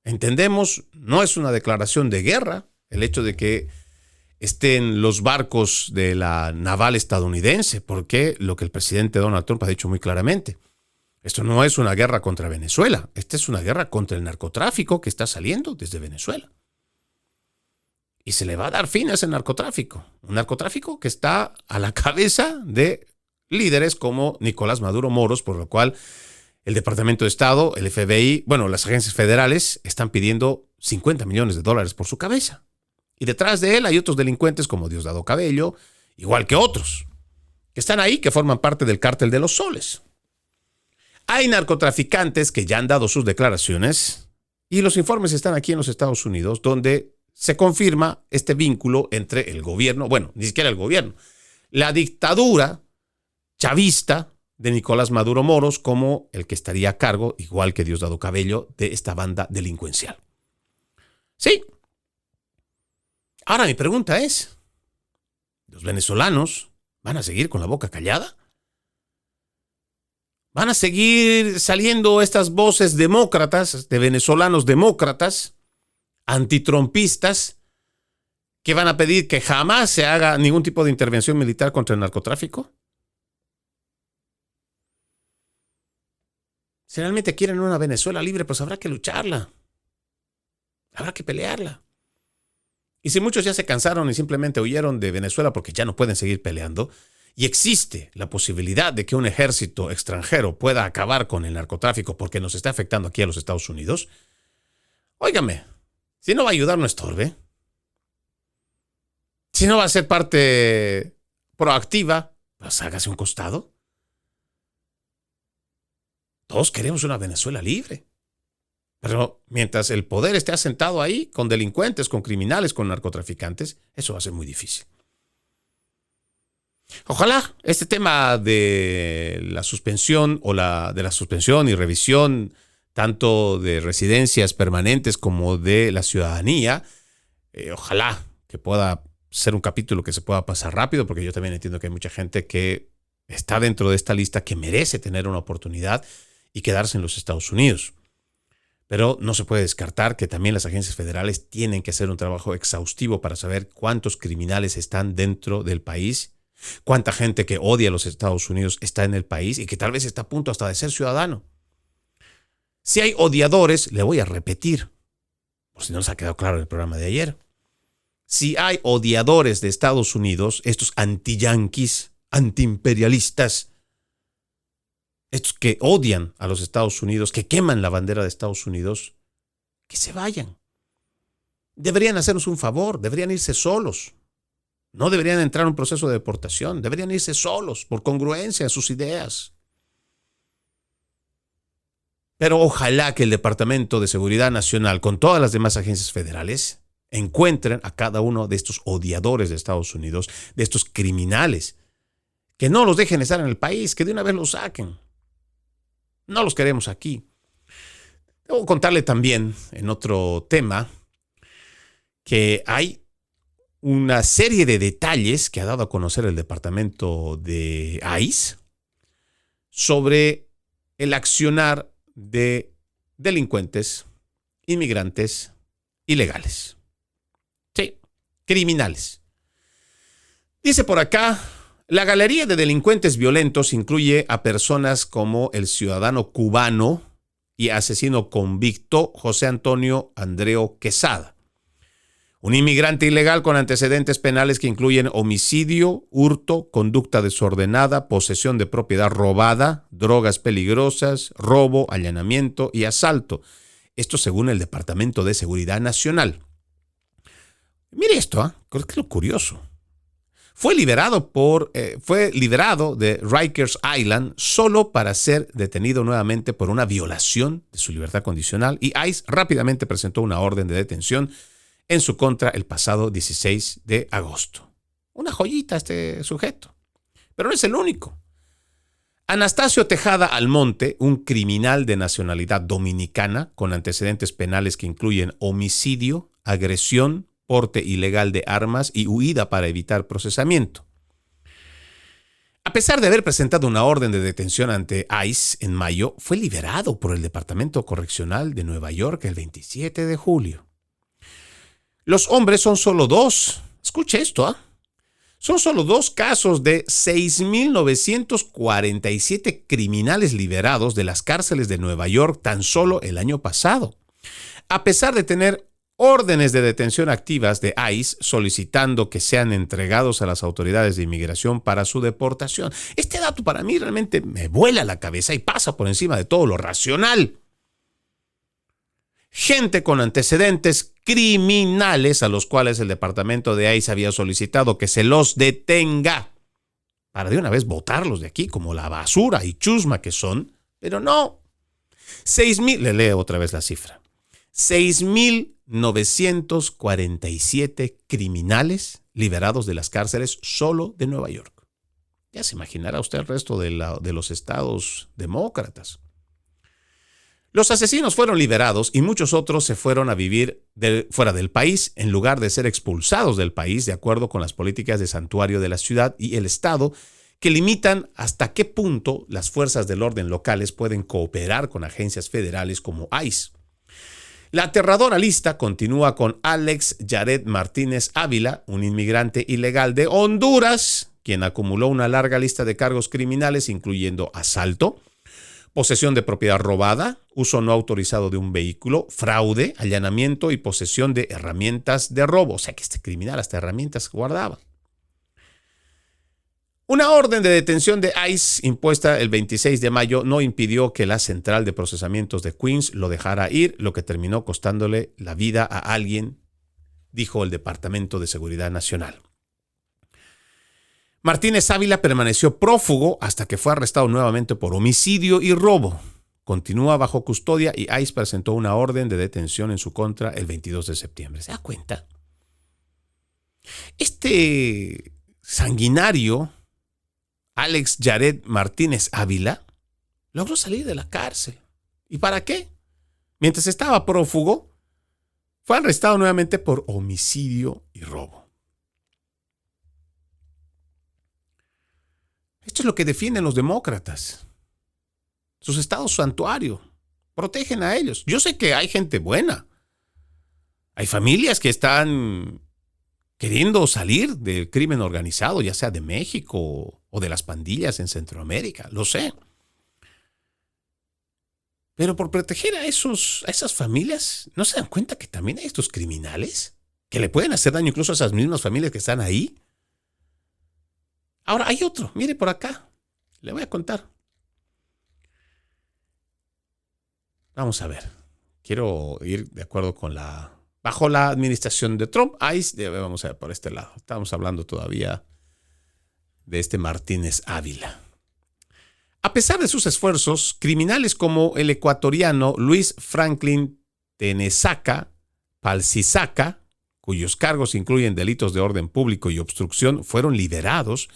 Entendemos, no es una declaración de guerra el hecho de que estén los barcos de la naval estadounidense, porque lo que el presidente Donald Trump ha dicho muy claramente, esto no es una guerra contra Venezuela, esta es una guerra contra el narcotráfico que está saliendo desde Venezuela. Y se le va a dar fin a ese narcotráfico, un narcotráfico que está a la cabeza de líderes como Nicolás Maduro Moros, por lo cual el Departamento de Estado, el FBI, las agencias federales están pidiendo $50 millones por su cabeza. Y detrás de él hay otros delincuentes como Diosdado Cabello, igual que otros, que están ahí, que forman parte del cártel de los soles. Hay narcotraficantes que ya han dado sus declaraciones y los informes están aquí en los Estados Unidos, donde se confirma este vínculo entre el gobierno, ni siquiera el gobierno, la dictadura chavista de Nicolás Maduro Moros como el que estaría a cargo, igual que Diosdado Cabello, de esta banda delincuencial. Sí. Ahora mi pregunta es, ¿los venezolanos van a seguir con la boca callada? ¿Van a seguir saliendo estas voces demócratas, de venezolanos demócratas, antitrumpistas, que van a pedir que jamás se haga ningún tipo de intervención militar contra el narcotráfico? Si realmente quieren una Venezuela libre, pues habrá que lucharla. Habrá que pelearla. Y si muchos ya se cansaron y simplemente huyeron de Venezuela porque ya no pueden seguir peleando, y existe la posibilidad de que un ejército extranjero pueda acabar con el narcotráfico porque nos está afectando aquí a los Estados Unidos, óigame, si no va a ayudar, no estorbe. Si no va a ser parte proactiva, pues hágase un costado. Todos queremos una Venezuela libre. Pero mientras el poder esté asentado ahí, con delincuentes, con criminales, con narcotraficantes, eso va a ser muy difícil. Ojalá este tema de la suspensión de la suspensión y revisión tanto de residencias permanentes como de la ciudadanía, ojalá que pueda ser un capítulo que se pueda pasar rápido, porque yo también entiendo que hay mucha gente que está dentro de esta lista que merece tener una oportunidad y quedarse en los Estados Unidos. Pero no se puede descartar que también las agencias federales tienen que hacer un trabajo exhaustivo para saber cuántos criminales están dentro del país, cuánta gente que odia a los Estados Unidos está en el país y que tal vez está a punto hasta de ser ciudadano. Si hay odiadores, le voy a repetir, por si no les ha quedado claro en el programa de ayer. Si hay odiadores de Estados Unidos, estos anti-yanquis, anti-imperialistas, estos que odian a los Estados Unidos, que queman la bandera de Estados Unidos, que se vayan. Deberían hacernos un favor, deberían irse solos. No deberían entrar en un proceso de deportación, deberían irse solos, por congruencia a sus ideas. Pero ojalá que el Departamento de Seguridad Nacional, con todas las demás agencias federales, encuentren a cada uno de estos odiadores de Estados Unidos, de estos criminales, que no los dejen estar en el país, que de una vez los saquen. No los queremos aquí. Debo contarle también, en otro tema, que hay una serie de detalles que ha dado a conocer el departamento de ICE sobre el accionar de delincuentes, inmigrantes ilegales. Sí, criminales. Dice por acá, la galería de delincuentes violentos incluye a personas como el ciudadano cubano y asesino convicto José Antonio Andreu Quesada, un inmigrante ilegal con antecedentes penales que incluyen homicidio, hurto, conducta desordenada, posesión de propiedad robada, drogas peligrosas, robo, allanamiento y asalto. Esto según el Departamento de Seguridad Nacional. Mire esto, creo que es lo curioso. Fue liberado de Rikers Island solo para ser detenido nuevamente por una violación de su libertad condicional y ICE rápidamente presentó una orden de detención en su contra el pasado 16 de agosto. Una joyita este sujeto. Pero no es el único. Anastasio Tejada Almonte, un criminal de nacionalidad dominicana con antecedentes penales que incluyen homicidio, agresión, porte ilegal de armas y huida para evitar procesamiento. A pesar de haber presentado una orden de detención ante ICE en mayo, fue liberado por el Departamento Correccional de Nueva York el 27 de julio. Los hombres son solo dos. Escuche esto, Son solo 2 casos de 6,947 criminales liberados de las cárceles de Nueva York tan solo el año pasado. A pesar de tener órdenes de detención activas de ICE solicitando que sean entregados a las autoridades de inmigración para su deportación. Este dato para mí realmente me vuela la cabeza y pasa por encima de todo lo racional. Gente con antecedentes criminales a los cuales el departamento de ICE había solicitado que se los detenga para de una vez botarlos de aquí como la basura y chusma que son, pero no. 6,000, le leo otra vez la cifra. 6,947 criminales liberados de las cárceles solo de Nueva York. Ya se imaginará usted el resto de los estados demócratas. Los asesinos fueron liberados y muchos otros se fueron a vivir fuera del país en lugar de ser expulsados del país de acuerdo con las políticas de santuario de la ciudad y el estado que limitan hasta qué punto las fuerzas del orden locales pueden cooperar con agencias federales como ICE. La aterradora lista continúa con Alex Jared Martínez Ávila, un inmigrante ilegal de Honduras, quien acumuló una larga lista de cargos criminales incluyendo asalto, posesión de propiedad robada, uso no autorizado de un vehículo, fraude, allanamiento y posesión de herramientas de robo. O sea que este criminal hasta herramientas guardaba. Una orden de detención de ICE impuesta el 26 de mayo no impidió que la central de procesamientos de Queens lo dejara ir, lo que terminó costándole la vida a alguien, dijo el Departamento de Seguridad Nacional. Martínez Ávila permaneció prófugo hasta que fue arrestado nuevamente por homicidio y robo. Continúa bajo custodia y ICE presentó una orden de detención en su contra el 22 de septiembre. ¿Se da cuenta? Este sanguinario Alex Jared Martínez Ávila logró salir de la cárcel. ¿Y para qué? Mientras estaba prófugo, fue arrestado nuevamente por homicidio y robo. Esto es lo que defienden los demócratas. Sus estados santuario. Protegen a ellos. Yo sé que hay gente buena. Hay familias que están queriendo salir del crimen organizado, ya sea de México o de las pandillas en Centroamérica. Lo sé. Pero por proteger a esas familias, ¿no se dan cuenta que también hay estos criminales que le pueden hacer daño incluso a esas mismas familias que están ahí? Ahora hay otro, mire por acá, le voy a contar. Vamos a ver, quiero ir de acuerdo con bajo la administración de Trump, vamos a ver por este lado, estamos hablando todavía de este Martínez Ávila. A pesar de sus esfuerzos, criminales como el ecuatoriano Luis Franklin Tenesaca Palcisaca, cuyos cargos incluyen delitos de orden público y obstrucción, fueron liberados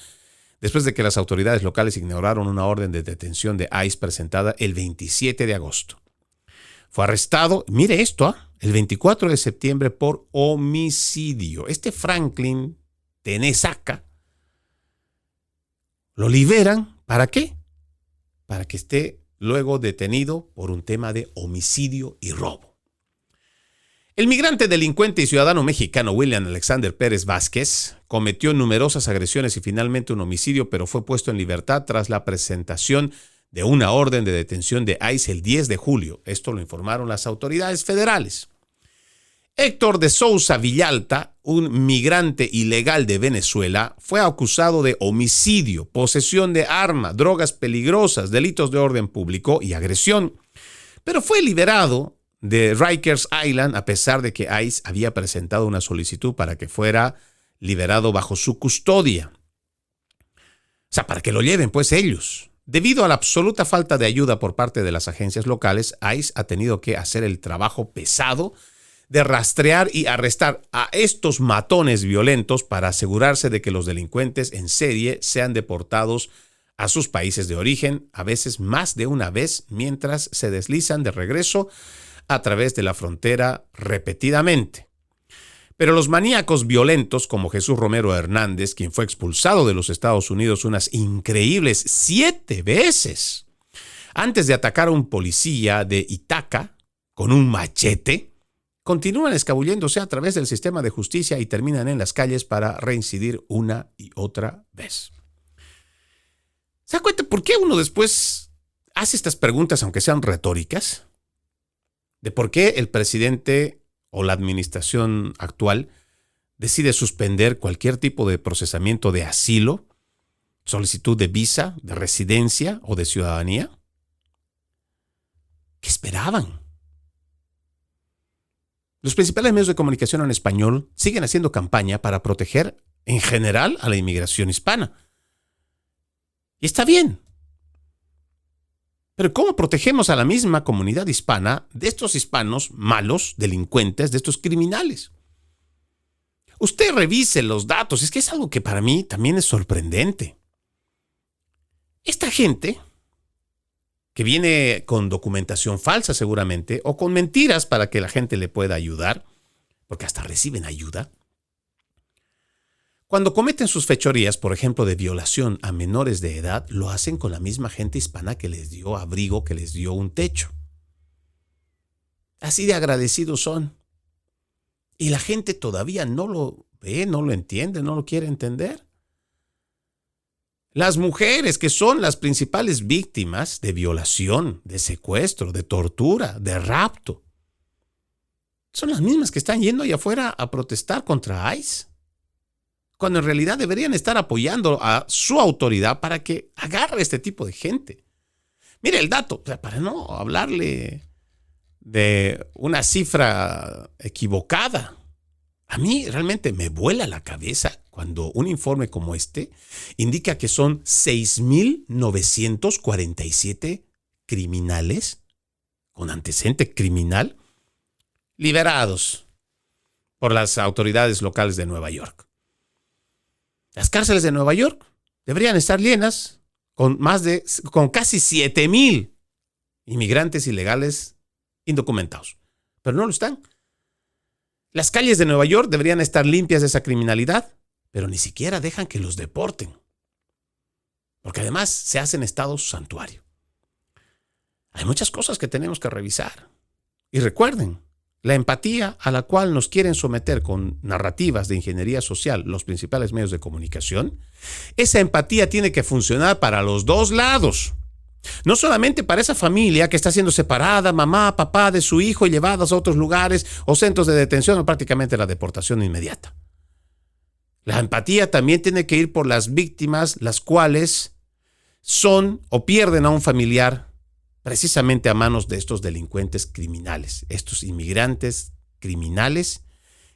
después de que las autoridades locales ignoraron una orden de detención de ICE presentada el 27 de agosto. Fue arrestado, mire esto, el 24 de septiembre por homicidio. Este Franklin Tenesaca lo liberan, ¿para qué? Para que esté luego detenido por un tema de homicidio y robo. El migrante, delincuente y ciudadano mexicano William Alexander Pérez Vázquez cometió numerosas agresiones y finalmente un homicidio, pero fue puesto en libertad tras la presentación de una orden de detención de ICE el 10 de julio. Esto lo informaron las autoridades federales. Héctor de Souza Villalta, un migrante ilegal de Venezuela, fue acusado de homicidio, posesión de arma, drogas peligrosas, delitos de orden público y agresión, pero fue liberado de Rikers Island a pesar de que ICE había presentado una solicitud para que fuera liberado bajo su custodia. O sea, para que lo lleven pues ellos. Debido a la absoluta falta de ayuda por parte de las agencias locales, ICE ha tenido que hacer el trabajo pesado de rastrear y arrestar a estos matones violentos para asegurarse de que los delincuentes en serie sean deportados a sus países de origen, a veces más de una vez, mientras se deslizan de regreso a través de la frontera repetidamente. Pero los maníacos violentos como Jesús Romero Hernández, quien fue expulsado de los Estados Unidos unas increíbles 7 veces, antes de atacar a un policía de Itaca con un machete, continúan escabulléndose a través del sistema de justicia y terminan en las calles para reincidir una y otra vez. ¿Se da cuenta por qué uno después hace estas preguntas, aunque sean retóricas? De por qué el presidente o la administración actual decide suspender cualquier tipo de procesamiento de asilo, solicitud de visa, de residencia o de ciudadanía. ¿Qué esperaban? Los principales medios de comunicación en español siguen haciendo campaña para proteger en general a la inmigración hispana. Y está bien. Pero ¿cómo protegemos a la misma comunidad hispana de estos hispanos malos, delincuentes, de estos criminales? Usted revise los datos. Es que es algo que para mí también es sorprendente. Esta gente que viene con documentación falsa seguramente, o con mentiras para que la gente le pueda ayudar, porque hasta reciben ayuda. Cuando cometen sus fechorías, por ejemplo, de violación a menores de edad, lo hacen con la misma gente hispana que les dio abrigo, que les dio un techo. Así de agradecidos son. Y la gente todavía no lo ve, no lo entiende, no lo quiere entender. Las mujeres, que son las principales víctimas de violación, de secuestro, de tortura, de rapto, son las mismas que están yendo allá afuera a protestar contra ICE, cuando en realidad deberían estar apoyando a su autoridad para que agarre a este tipo de gente. Mire el dato, para no hablarle de una cifra equivocada. A mí realmente me vuela la cabeza cuando un informe como este indica que son 6,947 criminales con antecedente criminal liberados por las autoridades locales de Nueva York. Las cárceles de Nueva York deberían estar llenas con casi 7,000 inmigrantes ilegales indocumentados, pero no lo están. Las calles de Nueva York deberían estar limpias de esa criminalidad, pero ni siquiera dejan que los deporten. Porque además se hacen estados santuario. Hay muchas cosas que tenemos que revisar. Y recuerden, la empatía a la cual nos quieren someter con narrativas de ingeniería social los principales medios de comunicación, esa empatía tiene que funcionar para los dos lados. No solamente para esa familia que está siendo separada, mamá, papá, de su hijo y llevadas a otros lugares o centros de detención o prácticamente la deportación inmediata. La empatía también tiene que ir por las víctimas, las cuales son o pierden a un familiar precisamente a manos de estos delincuentes criminales, estos inmigrantes criminales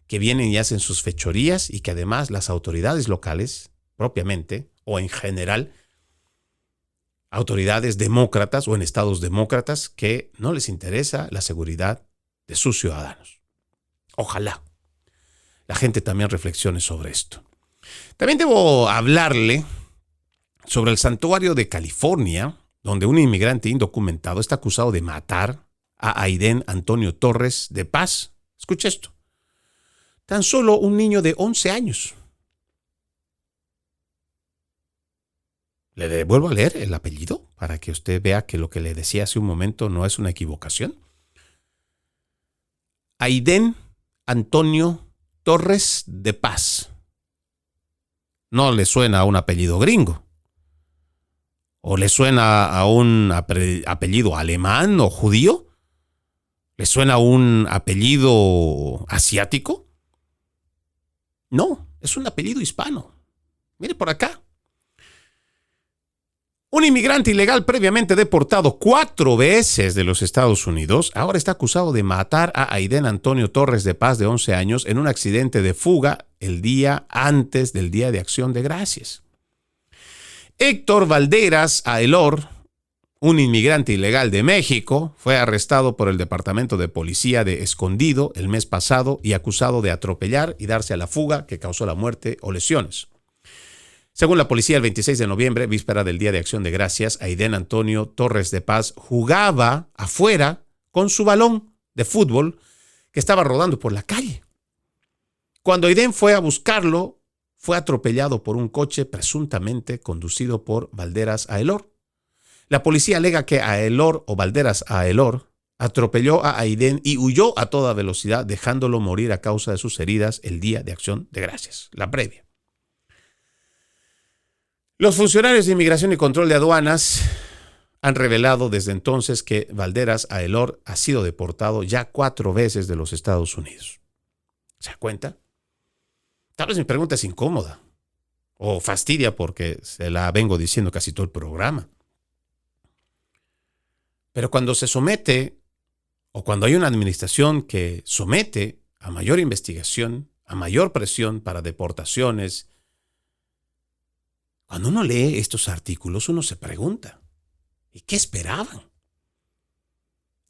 que vienen y hacen sus fechorías y que además las autoridades locales, propiamente o en general, autoridades demócratas o en estados demócratas que no les interesa la seguridad de sus ciudadanos. Ojalá la gente también reflexione sobre esto. También debo hablarle sobre el santuario de California, donde un inmigrante indocumentado está acusado de matar a Aiden Antonio Torres de Paz. Escuche esto. Tan solo un niño de 11 años. Le vuelvo a leer el apellido para que usted vea que lo que le decía hace un momento no es una equivocación. Aiden Antonio Torres de Paz. No le suena a un apellido gringo. ¿O le suena a un apellido alemán o judío? ¿Le suena a un apellido asiático? No, es un apellido hispano. Mire por acá. Un inmigrante ilegal previamente deportado 4 veces de los Estados Unidos ahora está acusado de matar a Aiden Antonio Torres de Paz, de 11 años, en un accidente de fuga el día antes del Día de Acción de Gracias. Héctor Valderas Aelor, un inmigrante ilegal de México, fue arrestado por el Departamento de Policía de Escondido el mes pasado y acusado de atropellar y darse a la fuga que causó la muerte o lesiones. Según la policía, el 26 de noviembre, víspera del Día de Acción de Gracias, Aiden Antonio Torres de Paz jugaba afuera con su balón de fútbol que estaba rodando por la calle. Cuando Aiden fue a buscarlo, fue atropellado por un coche presuntamente conducido por Valderas Aelor. La policía alega que Aelor o Valderas Aelor atropelló a Aiden y huyó a toda velocidad, dejándolo morir a causa de sus heridas el Día de Acción de Gracias, la previa. Los funcionarios de Inmigración y Control de Aduanas han revelado desde entonces que Valderas Aelor ha sido deportado ya 4 veces de los Estados Unidos. ¿Se da cuenta? Tal vez mi pregunta es incómoda o fastidia porque se la vengo diciendo casi todo el programa. Pero cuando se somete o cuando hay una administración que somete a mayor investigación, a mayor presión para deportaciones, cuando uno lee estos artículos uno se pregunta, ¿y qué esperaban?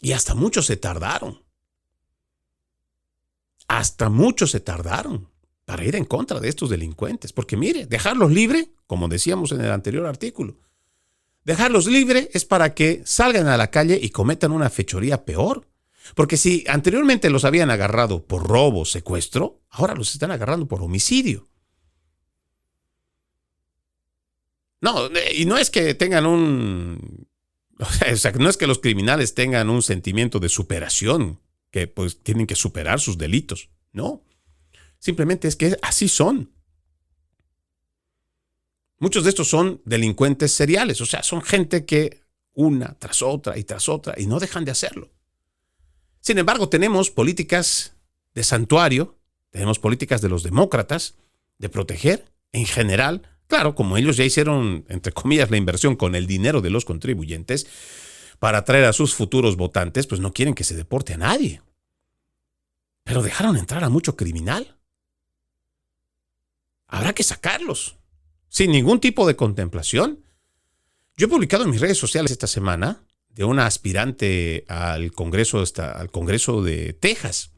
Y hasta muchos se tardaron. Para ir en contra de estos delincuentes. Porque mire, dejarlos libre, como decíamos en el anterior artículo, dejarlos libre es para que salgan a la calle y cometan una fechoría peor. Porque si anteriormente los habían agarrado por robo, secuestro, ahora los están agarrando por homicidio. No, y no es que tengan o sea, no es que los criminales tengan un sentimiento de superación, que pues tienen que superar sus delitos. No. Simplemente es que así son. Muchos de estos son delincuentes seriales, o sea, son gente que una tras otra y no dejan de hacerlo. Sin embargo, tenemos políticas de santuario, tenemos políticas de los demócratas de proteger en general. Claro, como ellos ya hicieron, entre comillas, la inversión con el dinero de los contribuyentes para atraer a sus futuros votantes, pues no quieren que se deporte a nadie. Pero dejaron entrar a mucho criminal. Habrá que sacarlos, sin ningún tipo de contemplación. Yo he publicado en mis redes sociales esta semana de una aspirante al Congreso de Texas.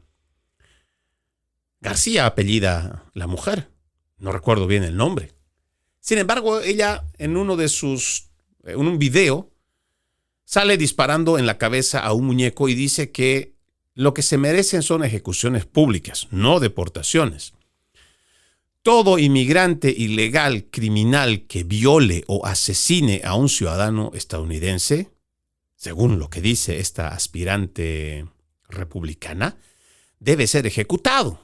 García apellida la mujer, no recuerdo bien el nombre. Sin embargo, ella en un video sale disparando en la cabeza a un muñeco y dice que lo que se merecen son ejecuciones públicas, no deportaciones. todo inmigrante ilegal, criminal que viole o asesine a un ciudadano estadounidense, según lo que dice esta aspirante republicana, debe ser ejecutado.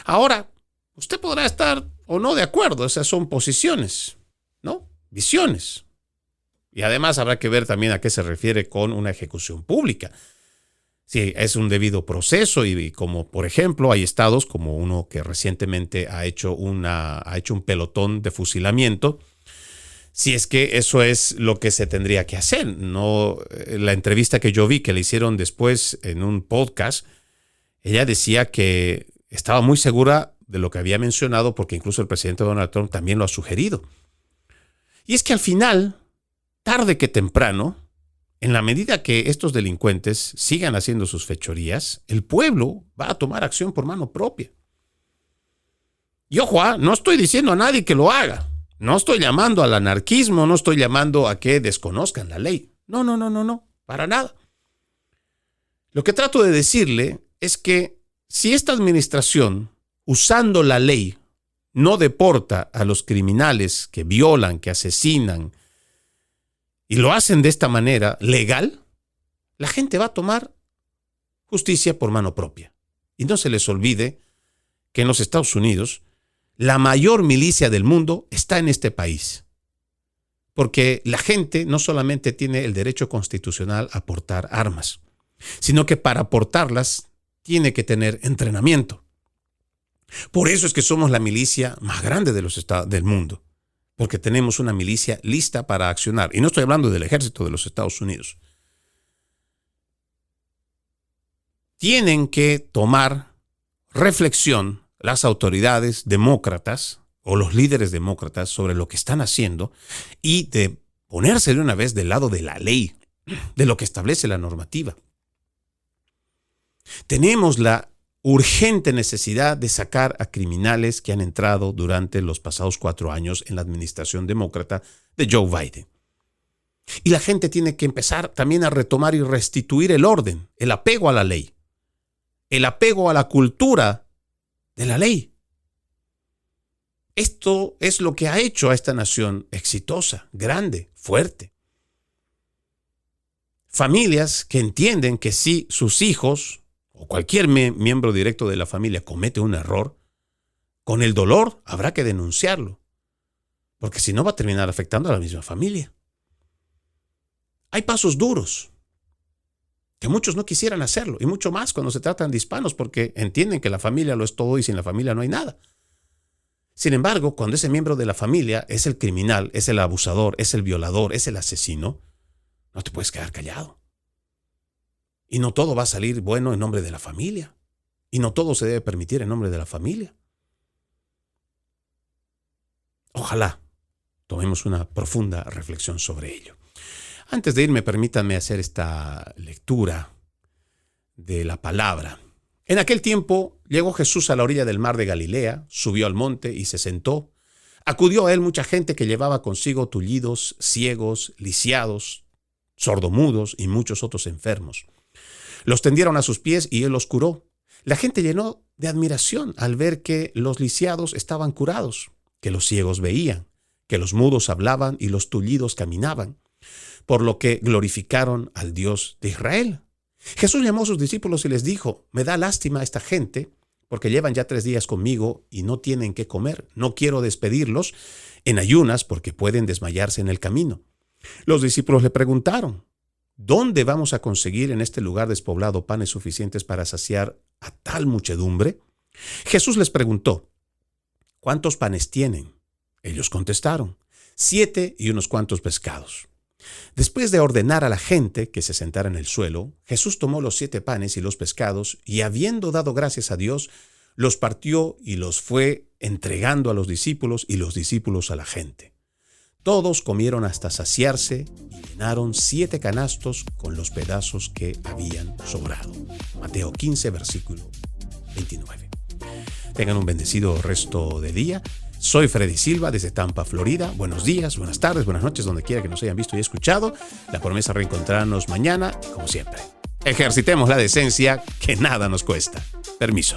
Ahora, usted podrá estar o no de acuerdo, esas son posiciones, ¿no? Visiones. Y además habrá que ver también a qué se refiere con una ejecución pública. Si es un debido proceso y como por ejemplo hay estados como uno que recientemente ha hecho un pelotón de fusilamiento, si es que eso es lo que se tendría que hacer. No, la entrevista que yo vi que le hicieron después en un podcast, ella decía que estaba muy segura de lo que había mencionado porque incluso el presidente Donald Trump también lo ha sugerido. Y es que al final, tarde que temprano, en la medida que estos delincuentes sigan haciendo sus fechorías, el pueblo va a tomar acción por mano propia. Y ojo, no estoy diciendo a nadie que lo haga. No estoy llamando al anarquismo, no estoy llamando a que desconozcan la ley. No, para nada. Lo que trato de decirle es que si esta administración, usando la ley, no deporta a los criminales que violan, que asesinan, y lo hacen de esta manera legal, la gente va a tomar justicia por mano propia. Y no se les olvide que en los Estados Unidos la mayor milicia del mundo está en este país. Porque la gente no solamente tiene el derecho constitucional a portar armas, sino que para portarlas tiene que tener entrenamiento. Por eso es que somos la milicia más grande de los estados del mundo. Porque tenemos una milicia lista para accionar. Y no estoy hablando del ejército de los Estados Unidos. Tienen que tomar reflexión las autoridades demócratas o los líderes demócratas sobre lo que están haciendo y de ponerse de una vez del lado de la ley, de lo que establece la normativa. Tenemos la urgente necesidad de sacar a criminales que han entrado durante los pasados 4 años en la administración demócrata de Joe Biden. Y la gente tiene que empezar también a retomar y restituir el orden, el apego a la ley, el apego a la cultura de la ley. Esto es lo que ha hecho a esta nación exitosa, grande, fuerte. Familias que entienden que si sus hijos o cualquier miembro directo de la familia comete un error, con el dolor habrá que denunciarlo, porque si no va a terminar afectando a la misma familia. Hay pasos duros, que muchos no quisieran hacerlo, y mucho más cuando se tratan de hispanos, porque entienden que la familia lo es todo y sin la familia no hay nada. Sin embargo, cuando ese miembro de la familia es el criminal, es el abusador, es el violador, es el asesino, no te puedes quedar callado. Y no todo va a salir bueno en nombre de la familia. Y no todo se debe permitir en nombre de la familia. Ojalá tomemos una profunda reflexión sobre ello. Antes de irme, permítanme hacer esta lectura de la palabra. En aquel tiempo llegó Jesús a la orilla del mar de Galilea, subió al monte y se sentó. Acudió a él mucha gente que llevaba consigo tullidos, ciegos, lisiados, sordomudos y muchos otros enfermos. Los tendieron a sus pies y él los curó. La gente llenó de admiración al ver que los lisiados estaban curados, que los ciegos veían, que los mudos hablaban y los tullidos caminaban, por lo que glorificaron al Dios de Israel. Jesús llamó a sus discípulos y les dijo: me da lástima a esta gente, porque llevan ya 3 días conmigo y no tienen qué comer. No quiero despedirlos en ayunas porque pueden desmayarse en el camino. Los discípulos le preguntaron: ¿dónde vamos a conseguir en este lugar despoblado panes suficientes para saciar a tal muchedumbre? Jesús les preguntó: ¿cuántos panes tienen? Ellos contestaron: 7 y unos cuantos pescados. Después de ordenar a la gente que se sentara en el suelo, Jesús tomó los 7 panes y los pescados y, habiendo dado gracias a Dios, los partió y los fue entregando a los discípulos y los discípulos a la gente. Todos comieron hasta saciarse y llenaron 7 canastos con los pedazos que habían sobrado. Mateo 15, versículo 29. Tengan un bendecido resto de día. Soy Freddy Silva desde Tampa, Florida. Buenos días, buenas tardes, buenas noches, donde quiera que nos hayan visto y escuchado. La promesa de reencontrarnos mañana, como siempre. Ejercitemos la decencia, que nada nos cuesta. Permiso.